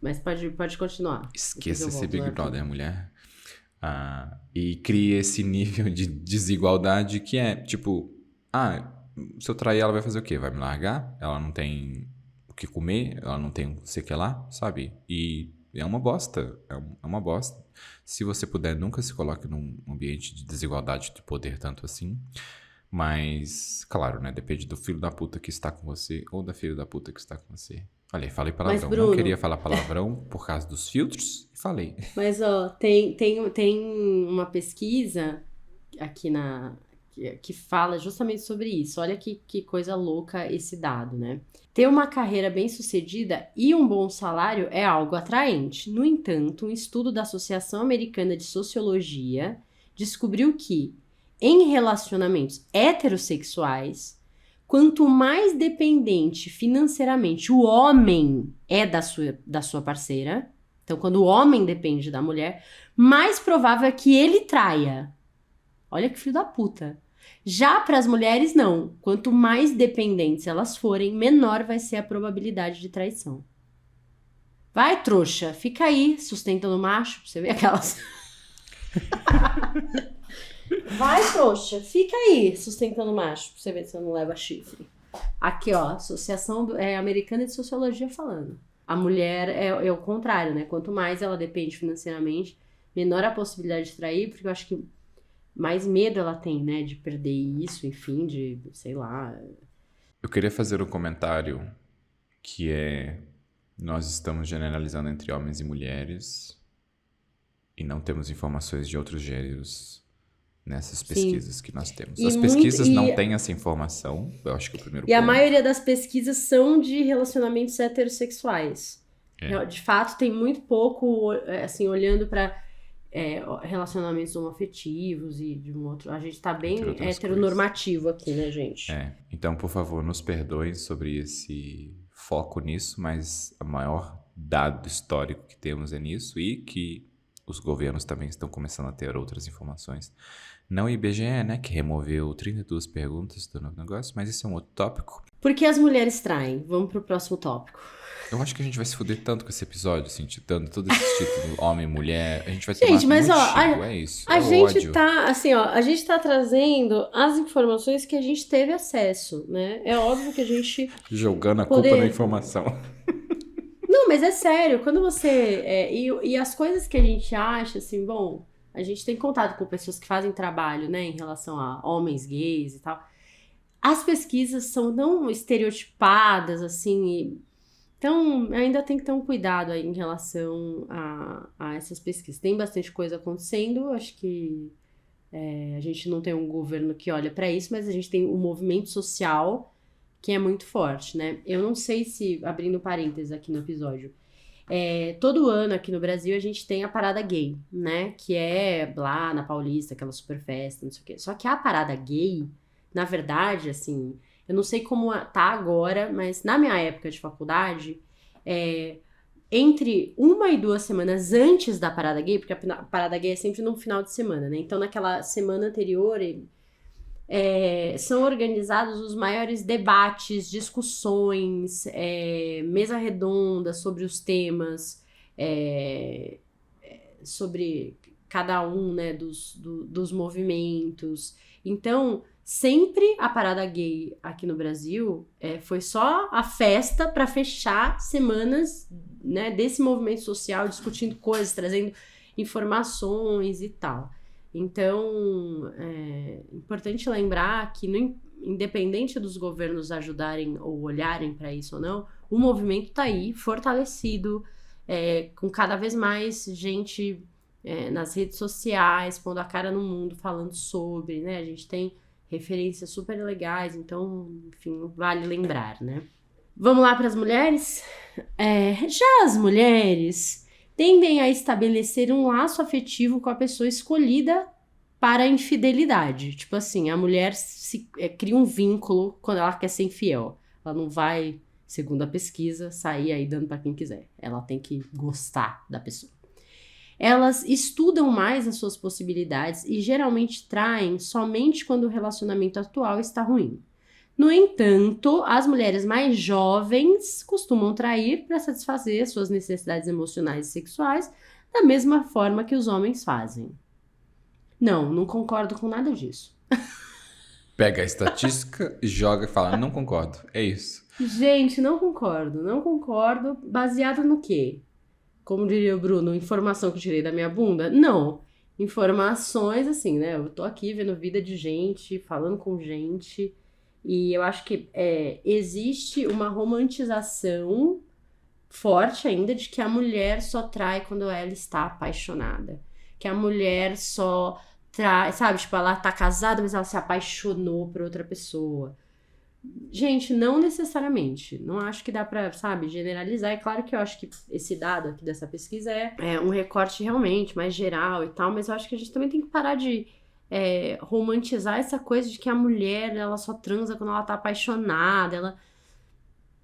mas pode continuar. Depois esqueça eu esse volto no Big arquivo. Brother, mulher. E cria esse nível de desigualdade que é, tipo... se eu trair, ela vai fazer o quê? Vai me largar? Ela não tem o que comer? Ela não tem o que sei que lá, sabe? E é uma bosta. É uma bosta. Se você puder, nunca se coloque num ambiente de desigualdade de poder tanto assim. Mas, claro, né? Depende do filho da puta que está com você ou da filha da puta que está com você. Olha, falei Mas, palavrão. Não queria Bruno, falar palavrão por causa dos filtros e falei. mas ó, tem uma pesquisa aqui que fala justamente sobre isso. Olha que coisa louca esse dado, né? Ter uma carreira bem-sucedida e um bom salário é algo atraente. No entanto, um estudo da Associação Americana de Sociologia descobriu que, em relacionamentos heterossexuais, quanto mais dependente financeiramente o homem é da sua parceira, então quando o homem depende da mulher, mais provável é que ele traia. Olha que filho da puta. Já para as mulheres, não. Quanto mais dependentes elas forem, menor vai ser a probabilidade de traição. Vai, trouxa, fica aí sustentando o macho, pra você ver aquelas. Vai, trouxa, fica aí sustentando o macho, pra você ver se você não leva chifre. Aqui, ó, Associação Americana de Sociologia falando. A mulher é o contrário, né? Quanto mais ela depende financeiramente, menor a possibilidade de trair, porque eu acho que mais medo ela tem, né? De perder isso, enfim, sei lá. Eu queria fazer um comentário que é: nós estamos generalizando entre homens e mulheres e não temos informações de outros gêneros nessas Sim. pesquisas que nós temos. E, As muito, pesquisas não têm essa informação, eu acho que é o primeiro e a ponto. maioria das pesquisas são de relacionamentos heterossexuais. É. De fato, tem muito pouco, assim, olhando para relacionamentos homoafetivos e de um outro. A gente tá Entre bem outras heteronormativo aqui, né, gente? Então, por favor, nos perdoem sobre esse foco nisso, mas o maior dado histórico que temos é nisso e que os governos também estão começando a ter outras informações. Não o IBGE, né, que removeu 32 perguntas do novo negócio, mas isso é um outro tópico. Por que as mulheres traem? Vamos pro próximo tópico. Eu acho que a gente vai se fuder tanto com esse episódio, assim, dando todo esse título, homem, mulher, a gente vai Gente, tomar mas muito ó, xingo, é isso, a é gente ódio. tá, assim, ó, a gente tá trazendo as informações que a gente teve acesso, né? É óbvio que a gente Jogando a culpa poder... na informação. Não, mas é sério, quando você... e as coisas que a gente acha, assim, bom, a gente tem contato com pessoas que fazem trabalho, né, em relação a homens gays e tal. As pesquisas são tão estereotipadas, assim, então ainda tem que ter um cuidado aí em relação a essas pesquisas. Tem bastante coisa acontecendo, acho que a gente não tem um governo que olha para isso, mas a gente tem um movimento social que é muito forte, né? Eu não sei se, abrindo parênteses aqui no episódio, todo ano aqui no Brasil a gente tem a parada gay, né? Que é lá na Paulista, aquela super festa, não sei o quê. Só que a parada gay, na verdade, assim, eu não sei como tá agora, mas na minha época de faculdade, entre 1 e 2 semanas antes da parada gay, porque a parada gay é sempre no final de semana, né? Então naquela semana anterior são organizados os maiores debates, discussões, mesa redonda sobre os temas, sobre cada um, né, dos movimentos. Então, sempre a parada gay aqui no Brasil foi só a festa para fechar semanas, né, desse movimento social, discutindo coisas, trazendo informações e tal. Então, é importante lembrar que, independente dos governos ajudarem ou olharem para isso ou não, o movimento está aí, fortalecido, com cada vez mais gente nas redes sociais, pondo a cara no mundo, falando sobre, né? A gente tem referências super legais, então, enfim, vale lembrar, né? Vamos lá para as mulheres? Já as mulheres tendem a estabelecer um laço afetivo com a pessoa escolhida para a infidelidade. Tipo assim, a mulher cria um vínculo quando ela quer ser infiel. Ela não vai, segundo a pesquisa, sair aí dando para quem quiser. Ela tem que gostar da pessoa. Elas estudam mais as suas possibilidades e geralmente traem somente quando o relacionamento atual está ruim. No entanto, as mulheres mais jovens costumam trair para satisfazer suas necessidades emocionais e sexuais da mesma forma que os homens fazem. Não concordo com nada disso. Pega a estatística, joga e fala, não concordo. É isso. Gente, não concordo. Baseado no quê? Como diria o Bruno, informação que eu tirei da minha bunda? Não. Informações, assim, né? Eu tô aqui vendo vida de gente, falando com gente, e eu acho que existe uma romantização forte ainda de que a mulher só trai quando ela está apaixonada. Que a mulher só trai, sabe? Tipo, ela tá casada, mas ela se apaixonou por outra pessoa. Gente, não necessariamente. Não acho que dá pra, sabe, generalizar. É claro que eu acho que esse dado aqui dessa pesquisa é um recorte realmente mais geral e tal, mas eu acho que a gente também tem que parar de romantizar essa coisa de que a mulher, ela só transa quando ela tá apaixonada.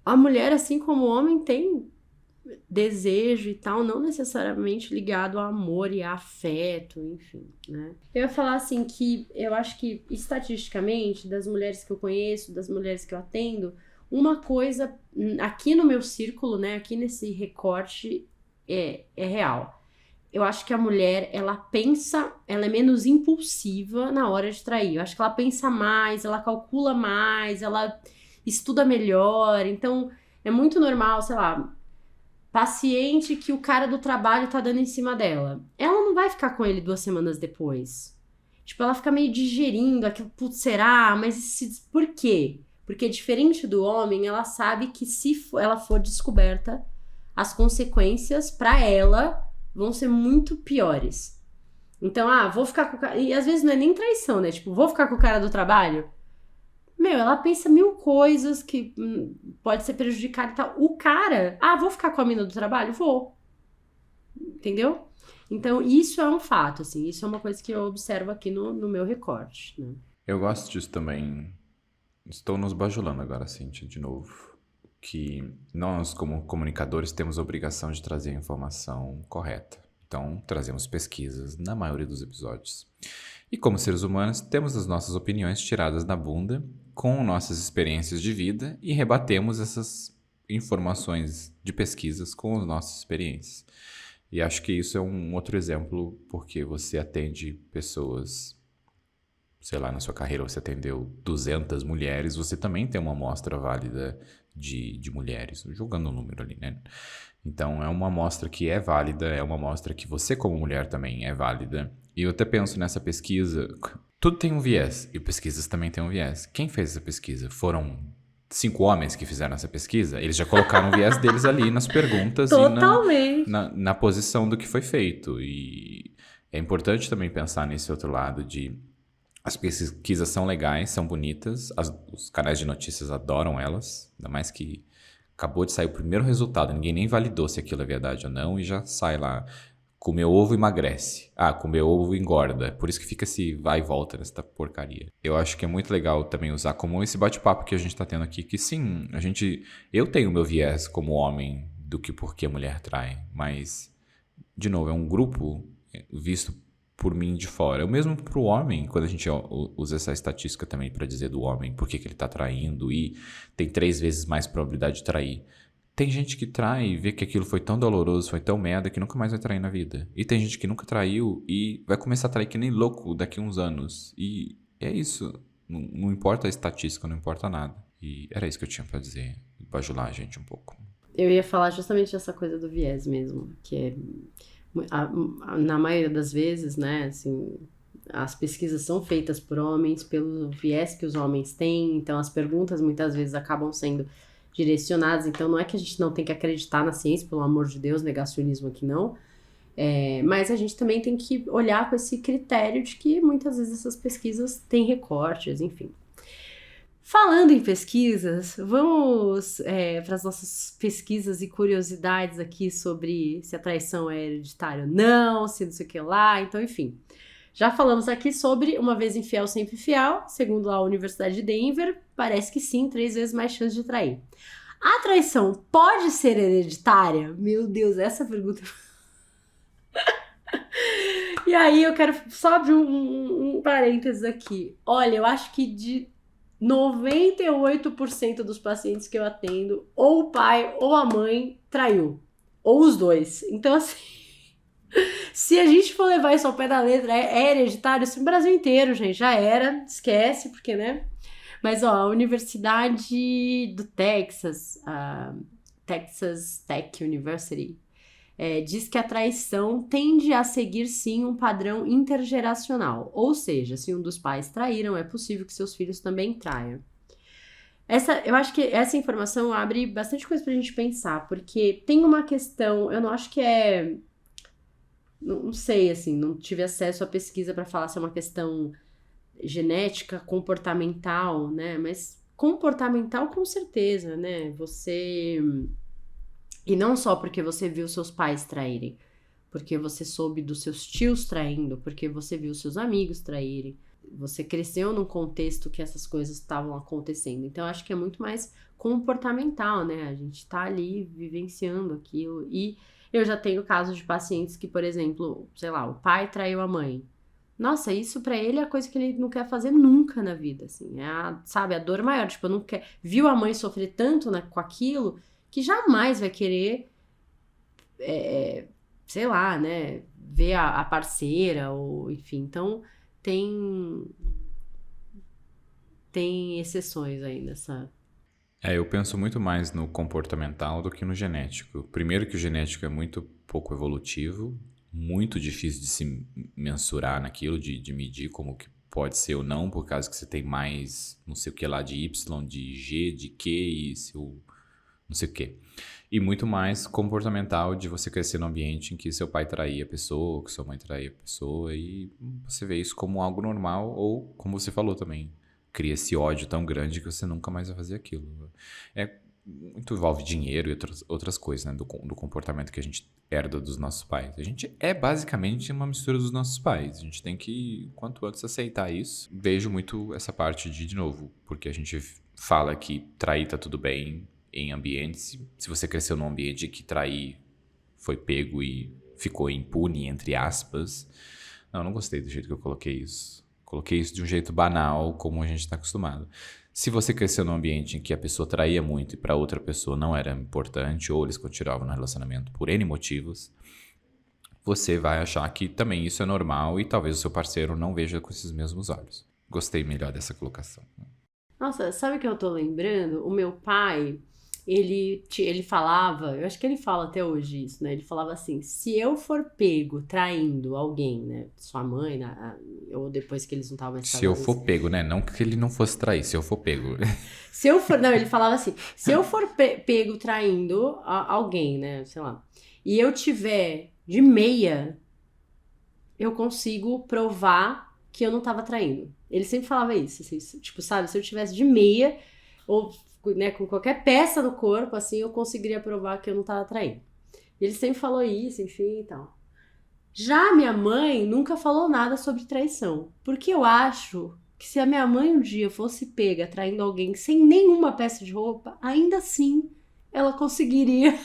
A mulher, assim como o homem, tem desejo e tal, não necessariamente ligado a amor e a afeto, enfim, né? Eu ia falar assim que eu acho que estatisticamente, das mulheres que eu conheço, das mulheres que eu atendo, uma coisa aqui no meu círculo, né, aqui nesse recorte é real. Eu acho que a mulher, ela é menos impulsiva na hora de trair. Eu acho que ela pensa mais, ela calcula mais, ela estuda melhor, então é muito normal, sei lá, paciente que o cara do trabalho tá dando em cima dela. Ela não vai ficar com ele 2 semanas depois. Tipo, ela fica meio digerindo aquilo, putz, será? Mas por quê? Porque diferente do homem, ela sabe que se ela for descoberta, as consequências pra ela vão ser muito piores. Então, vou ficar com o cara... E às vezes não é nem traição, né? Tipo, vou ficar com o cara do trabalho? Ela pensa 1000 coisas que pode ser prejudicada e tal. O cara, vou ficar com a mina do trabalho? Vou. Entendeu? Então, isso é um fato, assim. Isso é uma coisa que eu observo aqui no meu recorte, né? Eu gosto disso também. Estou nos bajulando agora, Cíntia, de novo. Que nós, como comunicadores, temos a obrigação de trazer a informação correta. Então, trazemos pesquisas na maioria dos episódios. E como seres humanos, temos as nossas opiniões tiradas da bunda, com nossas experiências de vida, e rebatemos essas informações de pesquisas com as nossas experiências. E acho que isso é um outro exemplo, porque você atende pessoas, sei lá, na sua carreira você atendeu 200 mulheres, você também tem uma amostra válida de mulheres, jogando o número ali, né? Então é uma amostra que é válida, é uma amostra que você como mulher também é válida. E eu até penso nessa pesquisa, tudo tem um viés, e pesquisas também têm um viés. Quem fez essa pesquisa? Foram 5 homens que fizeram essa pesquisa? Eles já colocaram o viés deles ali nas perguntas Totalmente. e na posição do que foi feito. E é importante também pensar nesse outro lado de as pesquisas são legais, são bonitas, os canais de notícias adoram elas, ainda mais que acabou de sair o primeiro resultado, ninguém nem validou se aquilo é verdade ou não, e já sai lá, comer ovo emagrece, comer ovo engorda, por isso que fica esse vai e volta nessa porcaria. Eu acho que é muito legal também usar como esse bate-papo que a gente tá tendo aqui, que sim, eu tenho meu viés como homem do que por que a mulher trai, mas, de novo, é um grupo visto por mim de fora. O mesmo pro homem, quando a gente usa essa estatística também para dizer do homem por que ele tá traindo e tem 3 vezes mais probabilidade de trair. Tem gente que trai e vê que aquilo foi tão doloroso, foi tão merda que nunca mais vai trair na vida. E tem gente que nunca traiu e vai começar a trair que nem louco daqui a uns anos. E é isso. Não importa a estatística, não importa nada. E era isso que eu tinha pra dizer, bajular a gente um pouco. Eu ia falar justamente dessa coisa do viés mesmo, que é... na maioria das vezes, né, assim, as pesquisas são feitas por homens, pelo viés que os homens têm, então as perguntas muitas vezes acabam sendo direcionadas, então não é que a gente não tem que acreditar na ciência, pelo amor de Deus, negacionismo aqui não, mas a gente também tem que olhar com esse critério de que muitas vezes essas pesquisas têm recortes, enfim. Falando em pesquisas, vamos para as nossas pesquisas e curiosidades aqui sobre se a traição é hereditária ou não, se não sei o que lá, então enfim. Já falamos aqui sobre uma vez infiel, sempre fiel. Segundo a Universidade de Denver, parece que sim, 3 vezes mais chance de trair. A traição pode ser hereditária? Meu Deus, essa pergunta... E aí eu quero só abrir um parênteses aqui. Olha, eu acho que de 98% dos pacientes que eu atendo, ou o pai ou a mãe traiu. Ou os dois. Então, assim, se a gente for levar isso ao pé da letra, é hereditário, assim, o Brasil inteiro, gente, já era, esquece, porque, né? Mas, ó, a Universidade do Texas, a Texas Tech University, diz que a traição tende a seguir, sim, um padrão intergeracional. Ou seja, se um dos pais traíram, é possível que seus filhos também traiam. Eu acho que essa informação abre bastante coisa pra gente pensar, porque tem uma questão, eu não acho que não sei, assim, não tive acesso à pesquisa para falar se é uma questão genética, comportamental, né? Mas comportamental com certeza, né? E não só porque você viu seus pais traírem, porque você soube dos seus tios traindo, porque você viu seus amigos traírem. Você cresceu num contexto que essas coisas estavam acontecendo. Então, acho que é muito mais comportamental, né? A gente tá ali vivenciando aquilo. E eu já tenho casos de pacientes que, por exemplo, sei lá, o pai traiu a mãe. Nossa, isso pra ele é a coisa que ele não quer fazer nunca na vida, assim. Sabe, a dor maior. Tipo, não quer... Viu a mãe sofrer tanto, né, com aquilo que jamais vai querer, sei lá, né, ver a parceira, ou enfim. Então, tem exceções aí nessa... Eu penso muito mais no comportamental do que no genético. Primeiro que o genético é muito pouco evolutivo, muito difícil de se mensurar naquilo, de medir como que pode ser ou não, por causa que você tem mais não sei o que lá de Y, de G, de Q e seu não sei o quê. E muito mais comportamental de você crescer num ambiente em que seu pai traía a pessoa, que sua mãe traía a pessoa, e você vê isso como algo normal, ou, como você falou também, cria esse ódio tão grande que você nunca mais vai fazer aquilo. Muito envolve dinheiro e outras coisas, né, do comportamento que a gente herda dos nossos pais. A gente é basicamente uma mistura dos nossos pais. A gente tem que, quanto antes, aceitar isso. Vejo muito essa parte de novo, porque a gente fala que trair tá tudo bem em ambientes. Se você cresceu num ambiente que trair foi pego e ficou impune, entre aspas. Não gostei do jeito que eu coloquei isso. Coloquei isso de um jeito banal, como a gente está acostumado. Se você cresceu num ambiente em que a pessoa traía muito e para outra pessoa não era importante, ou eles continuavam no relacionamento por N motivos, você vai achar que também isso é normal e talvez o seu parceiro não veja com esses mesmos olhos. Gostei melhor dessa colocação. Nossa, sabe o que eu tô lembrando? O meu pai, ele falava, eu acho que ele fala até hoje isso, né? Ele falava assim, se eu for pego traindo alguém, né? Sua mãe, ou depois que eles não estavam mais Se eu casados. for pego, né? Não que ele não fosse trair, se eu for pego. Não, ele falava assim, se eu for pego traindo alguém, né? Sei lá, e eu tiver de meia, eu consigo provar que eu não tava traindo. Ele sempre falava isso, assim, tipo, sabe? Se eu tivesse de meia, ou, né, com qualquer peça no corpo, assim, eu conseguiria provar que eu não tava traindo. E ele sempre falou isso, enfim, e tal. Já minha mãe nunca falou nada sobre traição. Porque eu acho que se a minha mãe um dia fosse pega traindo alguém sem nenhuma peça de roupa, ainda assim ela conseguiria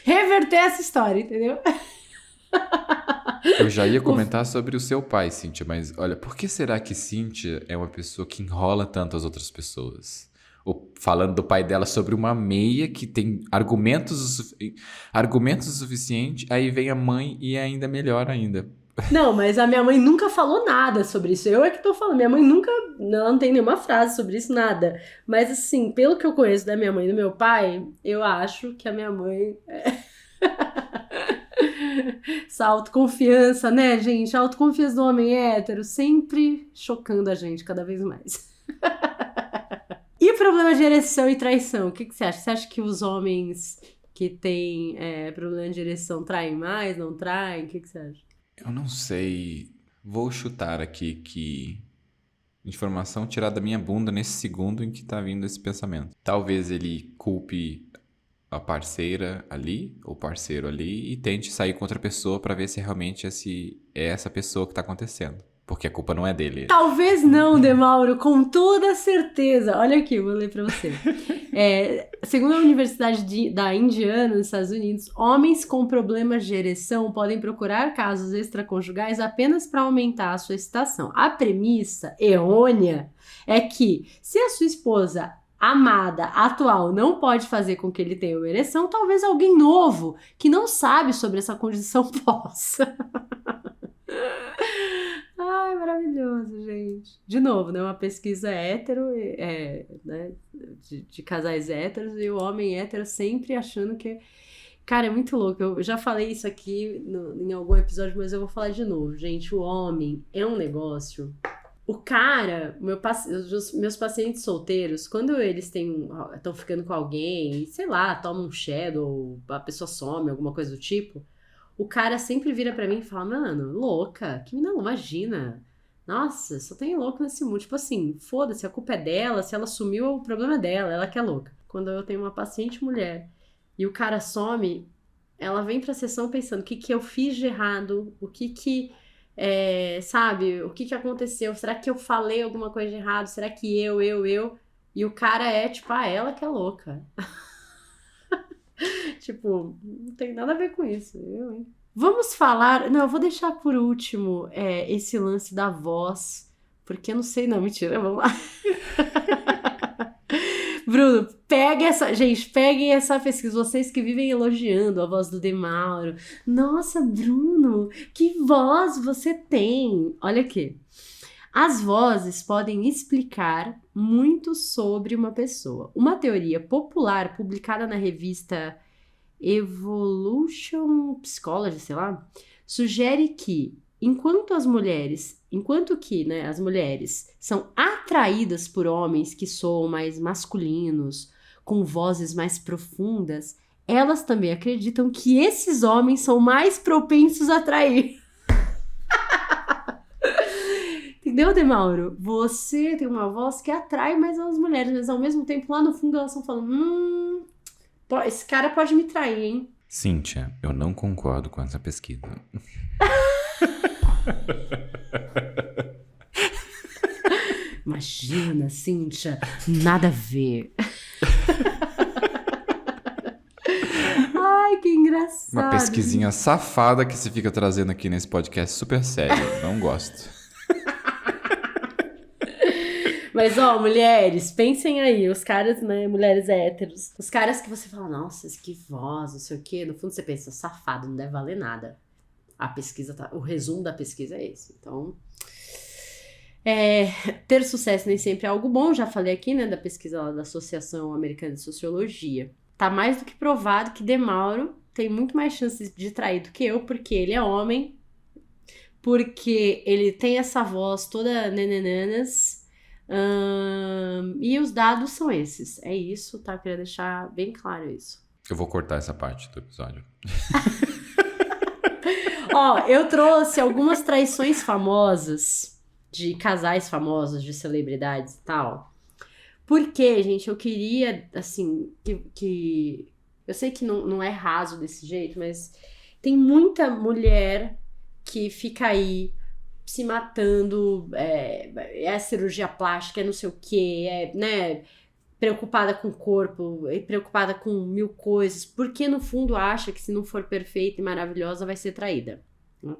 reverter essa história, entendeu? Eu já ia comentar sobre o seu pai, Cíntia, mas olha, por que será que Cíntia é uma pessoa que enrola tanto as outras pessoas? Falando do pai dela sobre uma meia que tem argumentos o suficiente, aí vem a mãe e é ainda melhor ainda. Não, mas a minha mãe nunca falou nada sobre isso. Eu é que tô falando. Minha mãe nunca. Não tem nenhuma frase sobre isso, nada. Mas, assim, pelo que eu conheço da minha mãe e do meu pai, eu acho que a minha mãe. Essa autoconfiança, né, gente? A autoconfiança do homem hétero sempre chocando a gente cada vez mais. E o problema de ereção e traição? O que você acha? Você acha que os homens que têm problema de ereção traem mais, não traem? O que você acha? Eu não sei. Vou chutar aqui que informação tirada da minha bunda nesse segundo em que tá vindo esse pensamento. Talvez ele culpe a parceira ali, ou parceiro ali, e tente sair com outra pessoa pra ver se realmente é essa pessoa que tá acontecendo. Porque a culpa não é dele. Talvez não, Demauro, com toda certeza. Olha aqui, eu vou ler pra você. Segundo a Universidade da Indiana, nos Estados Unidos, homens com problemas de ereção podem procurar casos extraconjugais apenas para aumentar a sua excitação. A premissa errônea é que, se a sua esposa amada, atual, não pode fazer com que ele tenha uma ereção, talvez alguém novo, que não sabe sobre essa condição, possa. Ai, maravilhoso, gente. De novo, né? Uma pesquisa hétero, né? De casais héteros, e o homem hétero sempre achando que... Cara, é muito louco. Eu já falei isso aqui em algum episódio, mas eu vou falar de novo. Gente, o homem é um negócio... O cara, meus pacientes solteiros, quando eles estão ficando com alguém, sei lá, toma um shadow, a pessoa some, alguma coisa do tipo, o cara sempre vira pra mim e fala, mano, louca, que não, imagina, nossa, só tem louco nesse mundo, tipo assim, foda-se, a culpa é dela, se ela sumiu, o problema é dela, ela que é louca. Quando eu tenho uma paciente mulher e o cara some, ela vem pra sessão pensando, o que eu fiz de errado, sabe, o que aconteceu? Será que eu falei alguma coisa de errado? Será que eu? E o cara é, tipo, ela que é louca. Tipo, não tem nada a ver com isso, hein? Vamos falar... Não, eu vou deixar por último esse lance da voz, porque eu não sei, não, mentira, vamos lá. Bruno, peguem essa pesquisa, vocês que vivem elogiando a voz do Demauro. Nossa, Bruno, que voz você tem! Olha aqui. As vozes podem explicar muito sobre uma pessoa. Uma teoria popular publicada na revista Evolution Psychology, sei lá, sugere que enquanto que as mulheres são atraídas por homens que soam mais masculinos, com vozes mais profundas, elas também acreditam que esses homens são mais propensos a atrair. Entendeu, Demauro? Você tem uma voz que atrai mais as mulheres, mas ao mesmo tempo, lá no fundo, elas estão falando, esse cara pode me trair, hein? Cíntia, eu não concordo com essa pesquisa. Imagina, Cíntia, nada a ver. Ai, que engraçado. Uma pesquisinha safada que você fica trazendo aqui nesse podcast super sério. Não gosto. Mas, mulheres, pensem aí, os caras, né, mulheres héteros, os caras que você fala, nossa, que voz, não sei o quê, no fundo você pensa, safado, não deve valer nada. A pesquisa o resumo da pesquisa é esse. Então, ter sucesso nem sempre é algo bom, já falei aqui, né, da pesquisa lá da Associação Americana de Sociologia. Tá mais do que provado que Demauro tem muito mais chances de trair do que eu, porque ele é homem, porque ele tem essa voz toda nenenanas, e os dados são esses. É isso, tá? Eu queria deixar bem claro isso. Eu vou cortar essa parte do episódio. Eu trouxe algumas traições famosas, de casais famosos, de celebridades e tal. Porque, gente, eu queria, assim, que eu sei que não é raso desse jeito, mas tem muita mulher que fica aí se matando, cirurgia plástica, não sei o quê, né, preocupada com o corpo, preocupada com mil coisas, porque no fundo acha que se não for perfeita e maravilhosa vai ser traída. Né?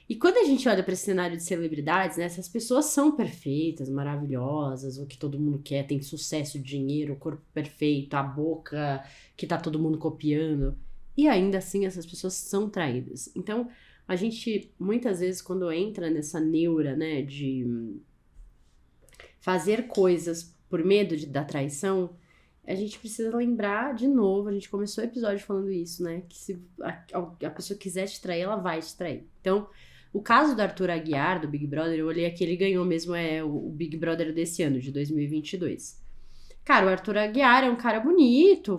E quando a gente olha para esse cenário de celebridades, né, essas pessoas são perfeitas, maravilhosas, o que todo mundo quer, tem sucesso, dinheiro, o corpo perfeito, a boca que tá todo mundo copiando, e ainda assim essas pessoas são traídas. Então, a gente, muitas vezes, quando entra nessa neura, né, de fazer coisas por medo da traição, a gente precisa lembrar de novo, a gente começou o episódio falando isso, né, que se a pessoa quiser te trair, ela vai te trair. Então, o caso do Arthur Aguiar, do Big Brother, eu olhei aqui, ele ganhou mesmo o Big Brother desse ano, de 2022. Cara, o Arthur Aguiar é um cara bonito,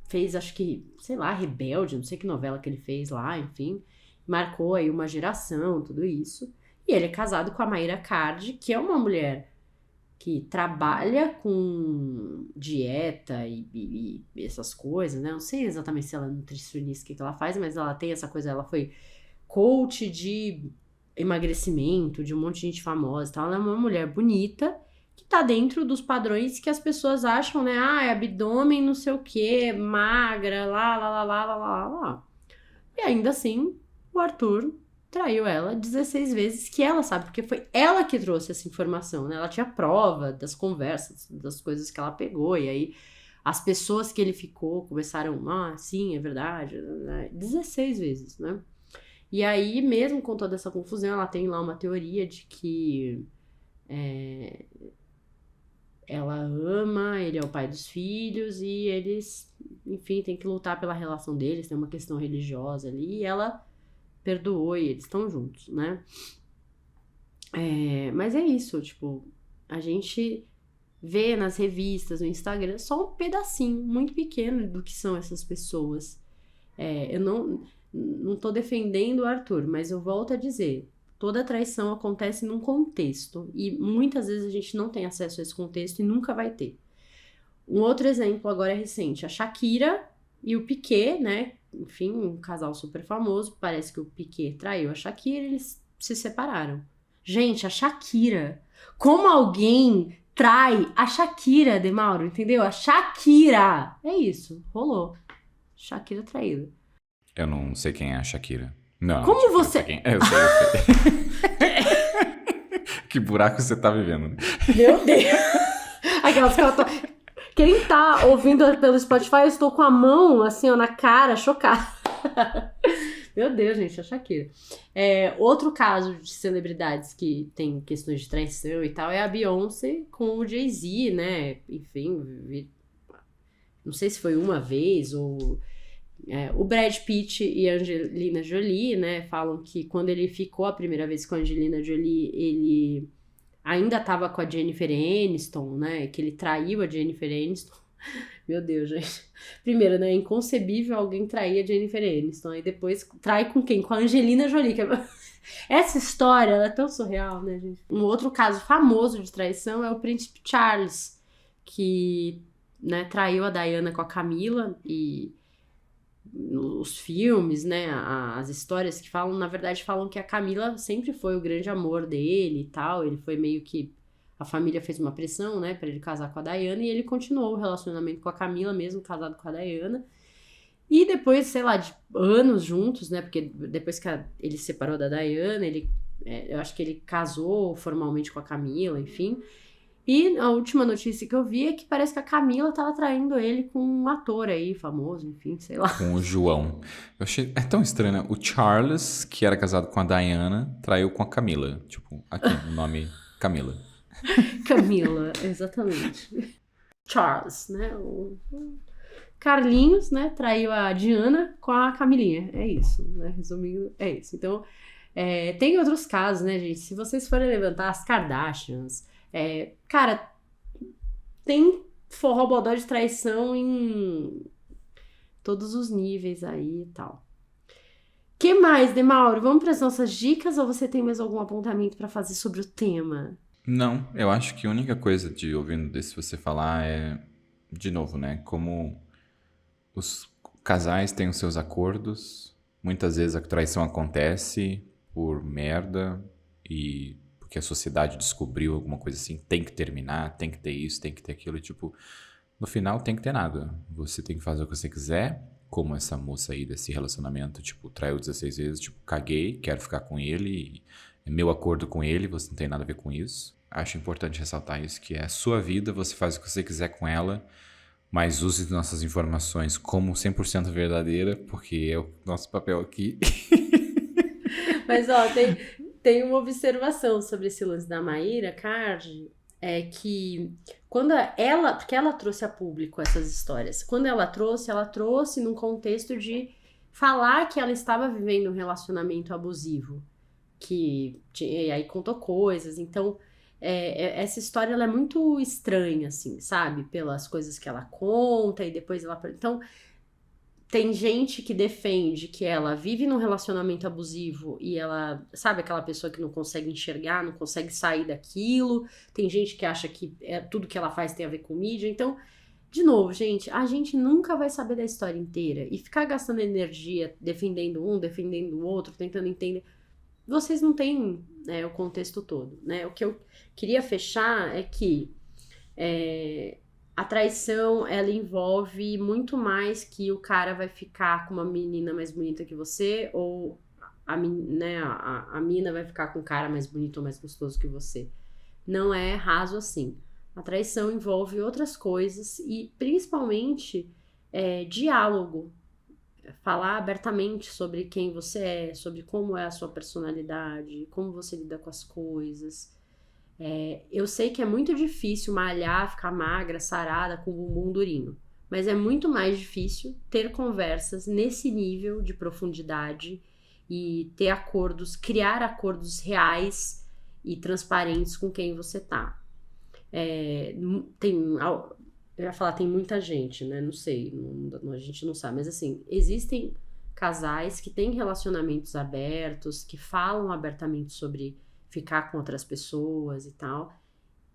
fez, acho que, sei lá, Rebelde, não sei que novela que ele fez lá, enfim, marcou aí uma geração, tudo isso. E ele é casado com a Mayra Card, que é uma mulher que trabalha com dieta e essas coisas, né? Não sei exatamente se ela é nutricionista, o que ela faz, mas ela tem essa coisa, ela foi coach de emagrecimento, de um monte de gente famosa e tal. Ela é uma mulher bonita, que tá dentro dos padrões que as pessoas acham, né? Ah, é abdômen, não sei o quê, magra, lá. E ainda assim, o Arthur traiu ela 16 vezes, que ela sabe, porque foi ela que trouxe essa informação, né? Ela tinha prova das conversas, das coisas que ela pegou, e aí as pessoas que ele ficou começaram, sim, é verdade, né? 16 vezes, né? E aí, mesmo com toda essa confusão, ela tem lá uma teoria de que ela ama, ele é o pai dos filhos e eles, enfim, tem que lutar pela relação deles, tem uma questão religiosa ali, e ela perdoou e eles estão juntos, né? Mas é isso, tipo, a gente vê nas revistas, no Instagram, só um pedacinho muito pequeno do que são essas pessoas. Eu não tô defendendo o Arthur, mas eu volto a dizer, toda traição acontece num contexto, e muitas vezes a gente não tem acesso a esse contexto e nunca vai ter. Um outro exemplo agora é recente, a Shakira e o Piquet, né? Enfim, um casal super famoso, parece que o Piquet traiu a Shakira e eles se separaram. Gente, a Shakira, como alguém trai a Shakira, Demauro, entendeu? A Shakira, é isso, rolou. Shakira traída. Eu não sei quem é a Shakira. Não. Como Shakira, você... Eu sei. Que buraco você tá vivendo, né? Meu Deus. Aquelas que ela tá... Quem tá ouvindo pelo Spotify, eu estou com a mão, assim, ó, na cara, chocada. Meu Deus, gente, a Shakira. Outro caso de celebridades que tem questões de traição e tal é a Beyoncé com o Jay-Z, né? Enfim, não sei se foi uma vez ou... o Brad Pitt e a Angelina Jolie, né, falam que quando ele ficou a primeira vez com a Angelina Jolie, ele ainda estava com a Jennifer Aniston, né, que ele traiu a Jennifer Aniston. Meu Deus, gente. Primeiro, né, é inconcebível alguém trair a Jennifer Aniston, aí depois trai com quem? Com a Angelina Jolie. Essa história, ela é tão surreal, né, gente? Um outro caso famoso de traição é o Príncipe Charles, que, né, traiu a Diana com a Camila e... os filmes, né, as histórias que falam, na verdade falam que a Camila sempre foi o grande amor dele e tal, ele foi meio que, a família fez uma pressão, né, pra ele casar com a Diana e ele continuou o relacionamento com a Camila mesmo casado com a Diana, e depois, sei lá, de anos juntos, né, porque depois que ele se separou da Diana, eu acho que ele casou formalmente com a Camila, enfim. E a última notícia que eu vi é que parece que a Camila tava traindo ele com um ator aí, famoso, enfim, sei lá. Com o João. Eu achei... É tão estranho, né? O Charles, que era casado com a Diana, traiu com a Camila. Tipo, aqui, o nome Camila. Camila, exatamente. Charles, né? O Carlinhos, né? Traiu a Diana com a Camilinha. É isso, né? Resumindo, é isso. Então, tem outros casos, né, gente? Se vocês forem levantar as Kardashians... cara, tem forró-bodó de traição em todos os níveis aí e tal. Que mais, Demauro? Vamos para as nossas dicas ou você tem mais algum apontamento para fazer sobre o tema? Não, eu acho que a única coisa de ouvindo desse você falar é, de novo, né? Como os casais têm os seus acordos, muitas vezes a traição acontece por merda e porque a sociedade descobriu alguma coisa assim, tem que terminar, tem que ter isso, tem que ter aquilo, e, tipo, no final tem que ter nada. Você tem que fazer o que você quiser, como essa moça aí desse relacionamento, tipo, traiu 16 vezes, tipo, caguei, quero ficar com ele, é meu acordo com ele, você não tem nada a ver com isso. Acho importante ressaltar isso, que é a sua vida, você faz o que você quiser com ela, mas use nossas informações como 100% verdadeira, porque é o nosso papel aqui. Mas, ó, tem uma observação sobre esse lance da Maíra Card, é que quando porque ela trouxe a público essas histórias, quando ela trouxe num contexto de falar que ela estava vivendo um relacionamento abusivo, e aí contou coisas, então essa história ela é muito estranha, assim, sabe? Pelas coisas que ela conta e depois ela... Então, Tem gente que defende que ela vive num relacionamento abusivo e ela, sabe, aquela pessoa que não consegue enxergar, não consegue sair daquilo. Tem gente que acha que tudo que ela faz tem a ver com mídia. Então, de novo, gente, a gente nunca vai saber da história inteira. E ficar gastando energia defendendo um, defendendo o outro, tentando entender. Vocês não têm, né, o contexto todo, né? O que eu queria fechar é que a traição, ela envolve muito mais que o cara vai ficar com uma menina mais bonita que você ou a mina vai ficar com um cara mais bonito ou mais gostoso que você. Não é raso assim. A traição envolve outras coisas e, principalmente, diálogo. Falar abertamente sobre quem você é, sobre como é a sua personalidade, como você lida com as coisas. Eu sei que é muito difícil malhar, ficar magra, sarada, com o bumbum durinho. Mas é muito mais difícil ter conversas nesse nível de profundidade e ter acordos, criar acordos reais e transparentes com quem você tá. Eu ia falar, tem muita gente, né? Não sei, a gente não sabe. Mas assim, existem casais que têm relacionamentos abertos, que falam abertamente sobre ficar com outras pessoas e tal.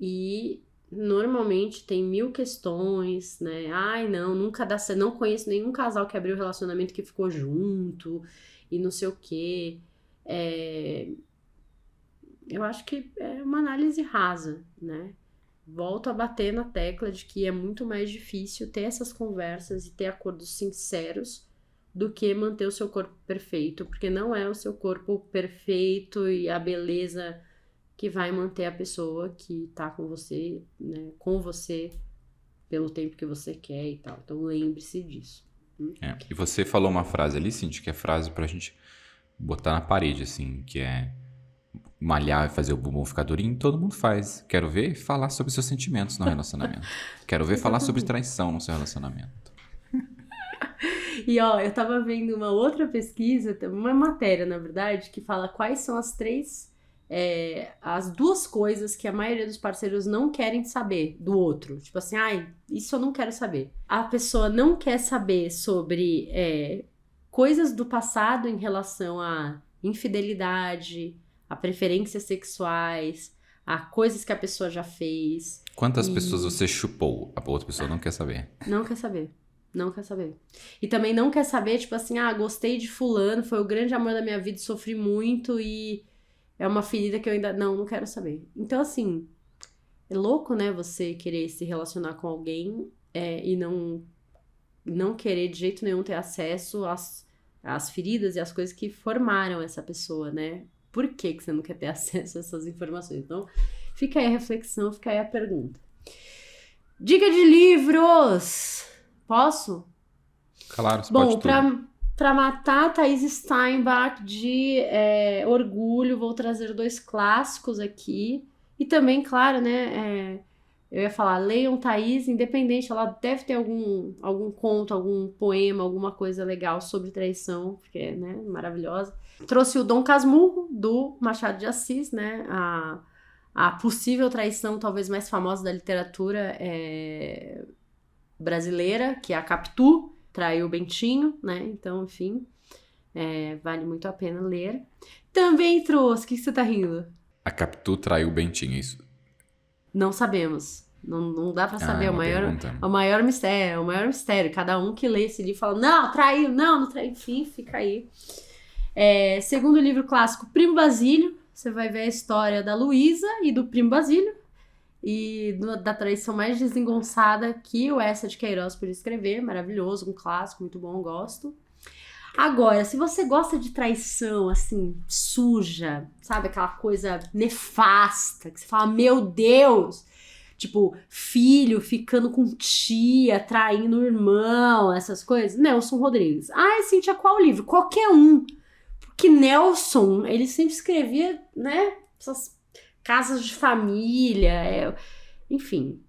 E normalmente tem 1000 questões, né? Ai, não, nunca dá certo. Não conheço nenhum casal que abriu relacionamento que ficou junto e não sei o quê. Eu acho que é uma análise rasa, né? Volto a bater na tecla de que é muito mais difícil ter essas conversas e ter acordos sinceros do que manter o seu corpo perfeito, porque não é o seu corpo perfeito e a beleza que vai manter a pessoa que tá com você, né, com você pelo tempo que você quer e tal. Então lembre-se disso. E você falou uma frase ali, Cintia, que é frase pra gente botar na parede, assim, que é malhar e fazer o bumbum ficar durinho, todo mundo faz. Quero ver falar sobre seus sentimentos no relacionamento. Quero ver falar sobre traição no seu relacionamento. E ó, eu tava vendo uma outra pesquisa, uma matéria, na verdade, que fala quais são as duas coisas que a maioria dos parceiros não querem saber do outro. Tipo assim, isso eu não quero saber. A pessoa não quer saber sobre coisas do passado em relação à infidelidade, a preferências sexuais, a coisas que a pessoa já fez. Quantas pessoas você chupou? A outra pessoa não quer saber. Não quer saber. Não quer saber. E também não quer saber, tipo assim, gostei de fulano, foi o grande amor da minha vida, sofri muito e é uma ferida que eu ainda... Não quero saber. Então, assim, é louco, né, você querer se relacionar com alguém e não querer de jeito nenhum ter acesso às feridas e às coisas que formaram essa pessoa, né? Por que você não quer ter acesso a essas informações? Então, fica aí a reflexão, fica aí a pergunta. Dica de livros! Posso? Claro, você Bom, pode pra matar a Thaís Steinbach de orgulho, vou trazer 2 clássicos aqui. E também, claro, né, eu ia falar, leiam Thaís, independente, ela deve ter algum conto, algum poema, alguma coisa legal sobre traição, porque é, né, maravilhosa. Trouxe o Dom Casmurro, do Machado de Assis, né, a possível traição talvez mais famosa da literatura brasileira, que é a Capitu, traiu o Bentinho, né? Então, enfim, vale muito a pena ler. Também trouxe, o que você tá rindo? A Capitu traiu o Bentinho, é isso? Não sabemos. Não dá pra saber. É o uma maior mistério. Cada um que lê esse livro fala, não, traiu, não traiu. Enfim, fica aí. Segundo livro clássico, Primo Basílio. Você vai ver a história da Luísa e do Primo Basílio. E da traição mais desengonçada que o Eça de Queiroz podia escrever. Maravilhoso, um clássico, muito bom, gosto. Agora, se você gosta de traição, assim, suja, sabe? Aquela coisa nefasta, que você fala, meu Deus! Tipo, filho ficando com tia, traindo o irmão, essas coisas. Nelson Rodrigues. Cíntia, qual livro? Qualquer um. Porque Nelson, ele sempre escrevia, né? Essas casas de família, enfim,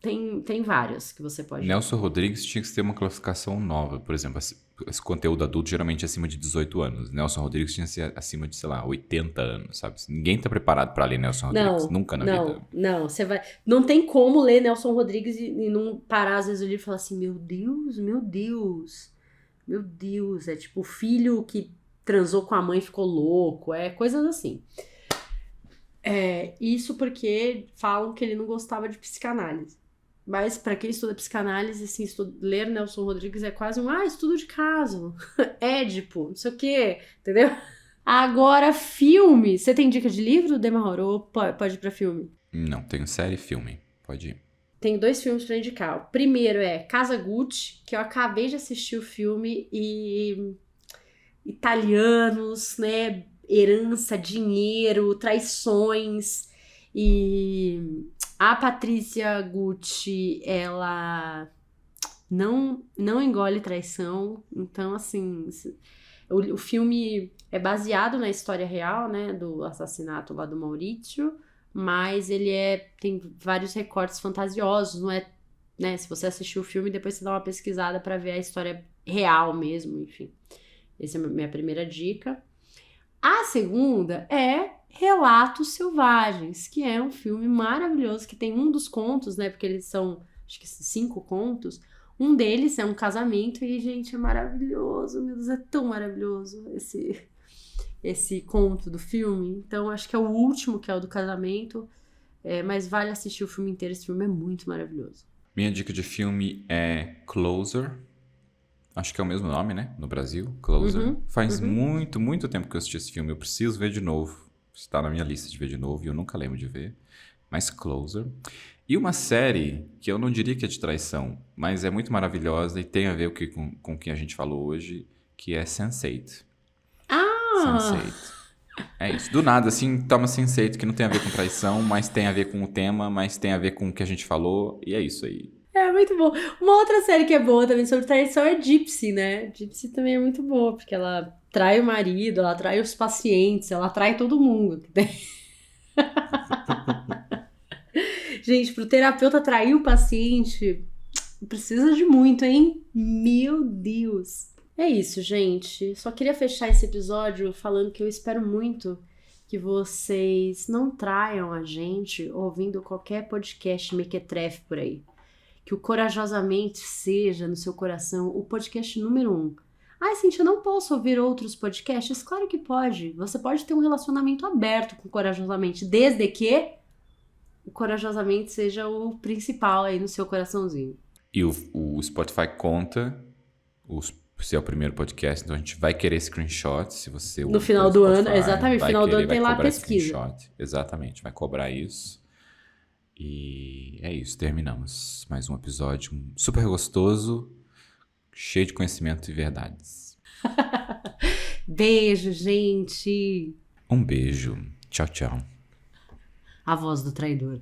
tem vários que você pode... Nelson Rodrigues tinha que ter uma classificação nova, por exemplo, esse conteúdo adulto geralmente é acima de 18 anos. Nelson Rodrigues tinha que ser acima de, sei lá, 80 anos, sabe? Ninguém tá preparado pra ler Nelson Rodrigues, nunca na vida. Não, você vai... Não tem como ler Nelson Rodrigues e não parar às vezes o livro e falar assim, meu Deus, Meu Deus, é tipo o filho que transou com a mãe e ficou louco, coisas assim. Isso porque falam que ele não gostava de psicanálise. Mas pra quem estuda psicanálise, assim, ler Nelson Rodrigues é quase um estudo de caso. Édipo, não sei o quê, entendeu? Agora, filme. Você tem dica de livro, Demar? Ou pode ir pra filme? Não, tenho série e filme. Pode ir. Tenho 2 filmes pra indicar. O primeiro é Casa Gucci, que eu acabei de assistir o filme e... Italianos, né? Herança, dinheiro, traições. E a Patrícia Gucci, ela não engole traição. Então, assim, o filme é baseado na história real, né? Do assassinato lá do Maurício. Mas ele tem vários recortes fantasiosos, não é, né? Se você assistir o filme, depois você dá uma pesquisada pra ver a história real mesmo, enfim. Essa é a minha primeira dica. A segunda é Relatos Selvagens, que é um filme maravilhoso, que tem um dos contos, né? Porque eles são, acho que 5 contos. Um deles é um casamento e, gente, é maravilhoso. Meu Deus, é tão maravilhoso esse conto do filme. Então, acho que é o último, que é o do casamento. Mas vale assistir o filme inteiro. Esse filme é muito maravilhoso. Minha dica de filme é Closer. Acho que é o mesmo nome, né? No Brasil, Closer. Faz muito tempo que eu assisti esse filme. Eu preciso ver de novo. Está na minha lista de ver de novo e eu nunca lembro de ver. Mas Closer. E uma série que eu não diria que é de traição, mas é muito maravilhosa e tem a ver com o que a gente falou hoje, que é Sense8. Sense8. É isso. Do nada, assim, toma Sense8, que não tem a ver com traição, mas tem a ver com o tema, mas tem a ver com o que a gente falou, e é isso aí. É muito bom. Uma outra série que é boa também sobre traição é Gypsy, né? Gypsy também é muito boa, porque ela trai o marido, ela trai os pacientes, ela trai todo mundo. Gente, pro terapeuta trair o paciente, precisa de muito, hein? Meu Deus. É isso, gente. Só queria fechar esse episódio falando que eu espero muito que vocês não traiam a gente ouvindo qualquer podcast mequetrefe por aí. Que o Corajosamente seja, no seu coração, o podcast número 1. Ai, Cintia, eu não posso ouvir outros podcasts? Claro que pode. Você pode ter um relacionamento aberto com o Corajosamente, desde que o Corajosamente seja o principal aí no seu coraçãozinho. E o Spotify conta se é o primeiro podcast, então a gente vai querer screenshot, se você... No final do ano, exatamente, no final do ano tem lá a pesquisa. Exatamente, vai cobrar isso. E é isso, terminamos mais um episódio super gostoso, cheio de conhecimento e verdades. Beijo, gente! Um beijo. Tchau, tchau. A voz do traidor.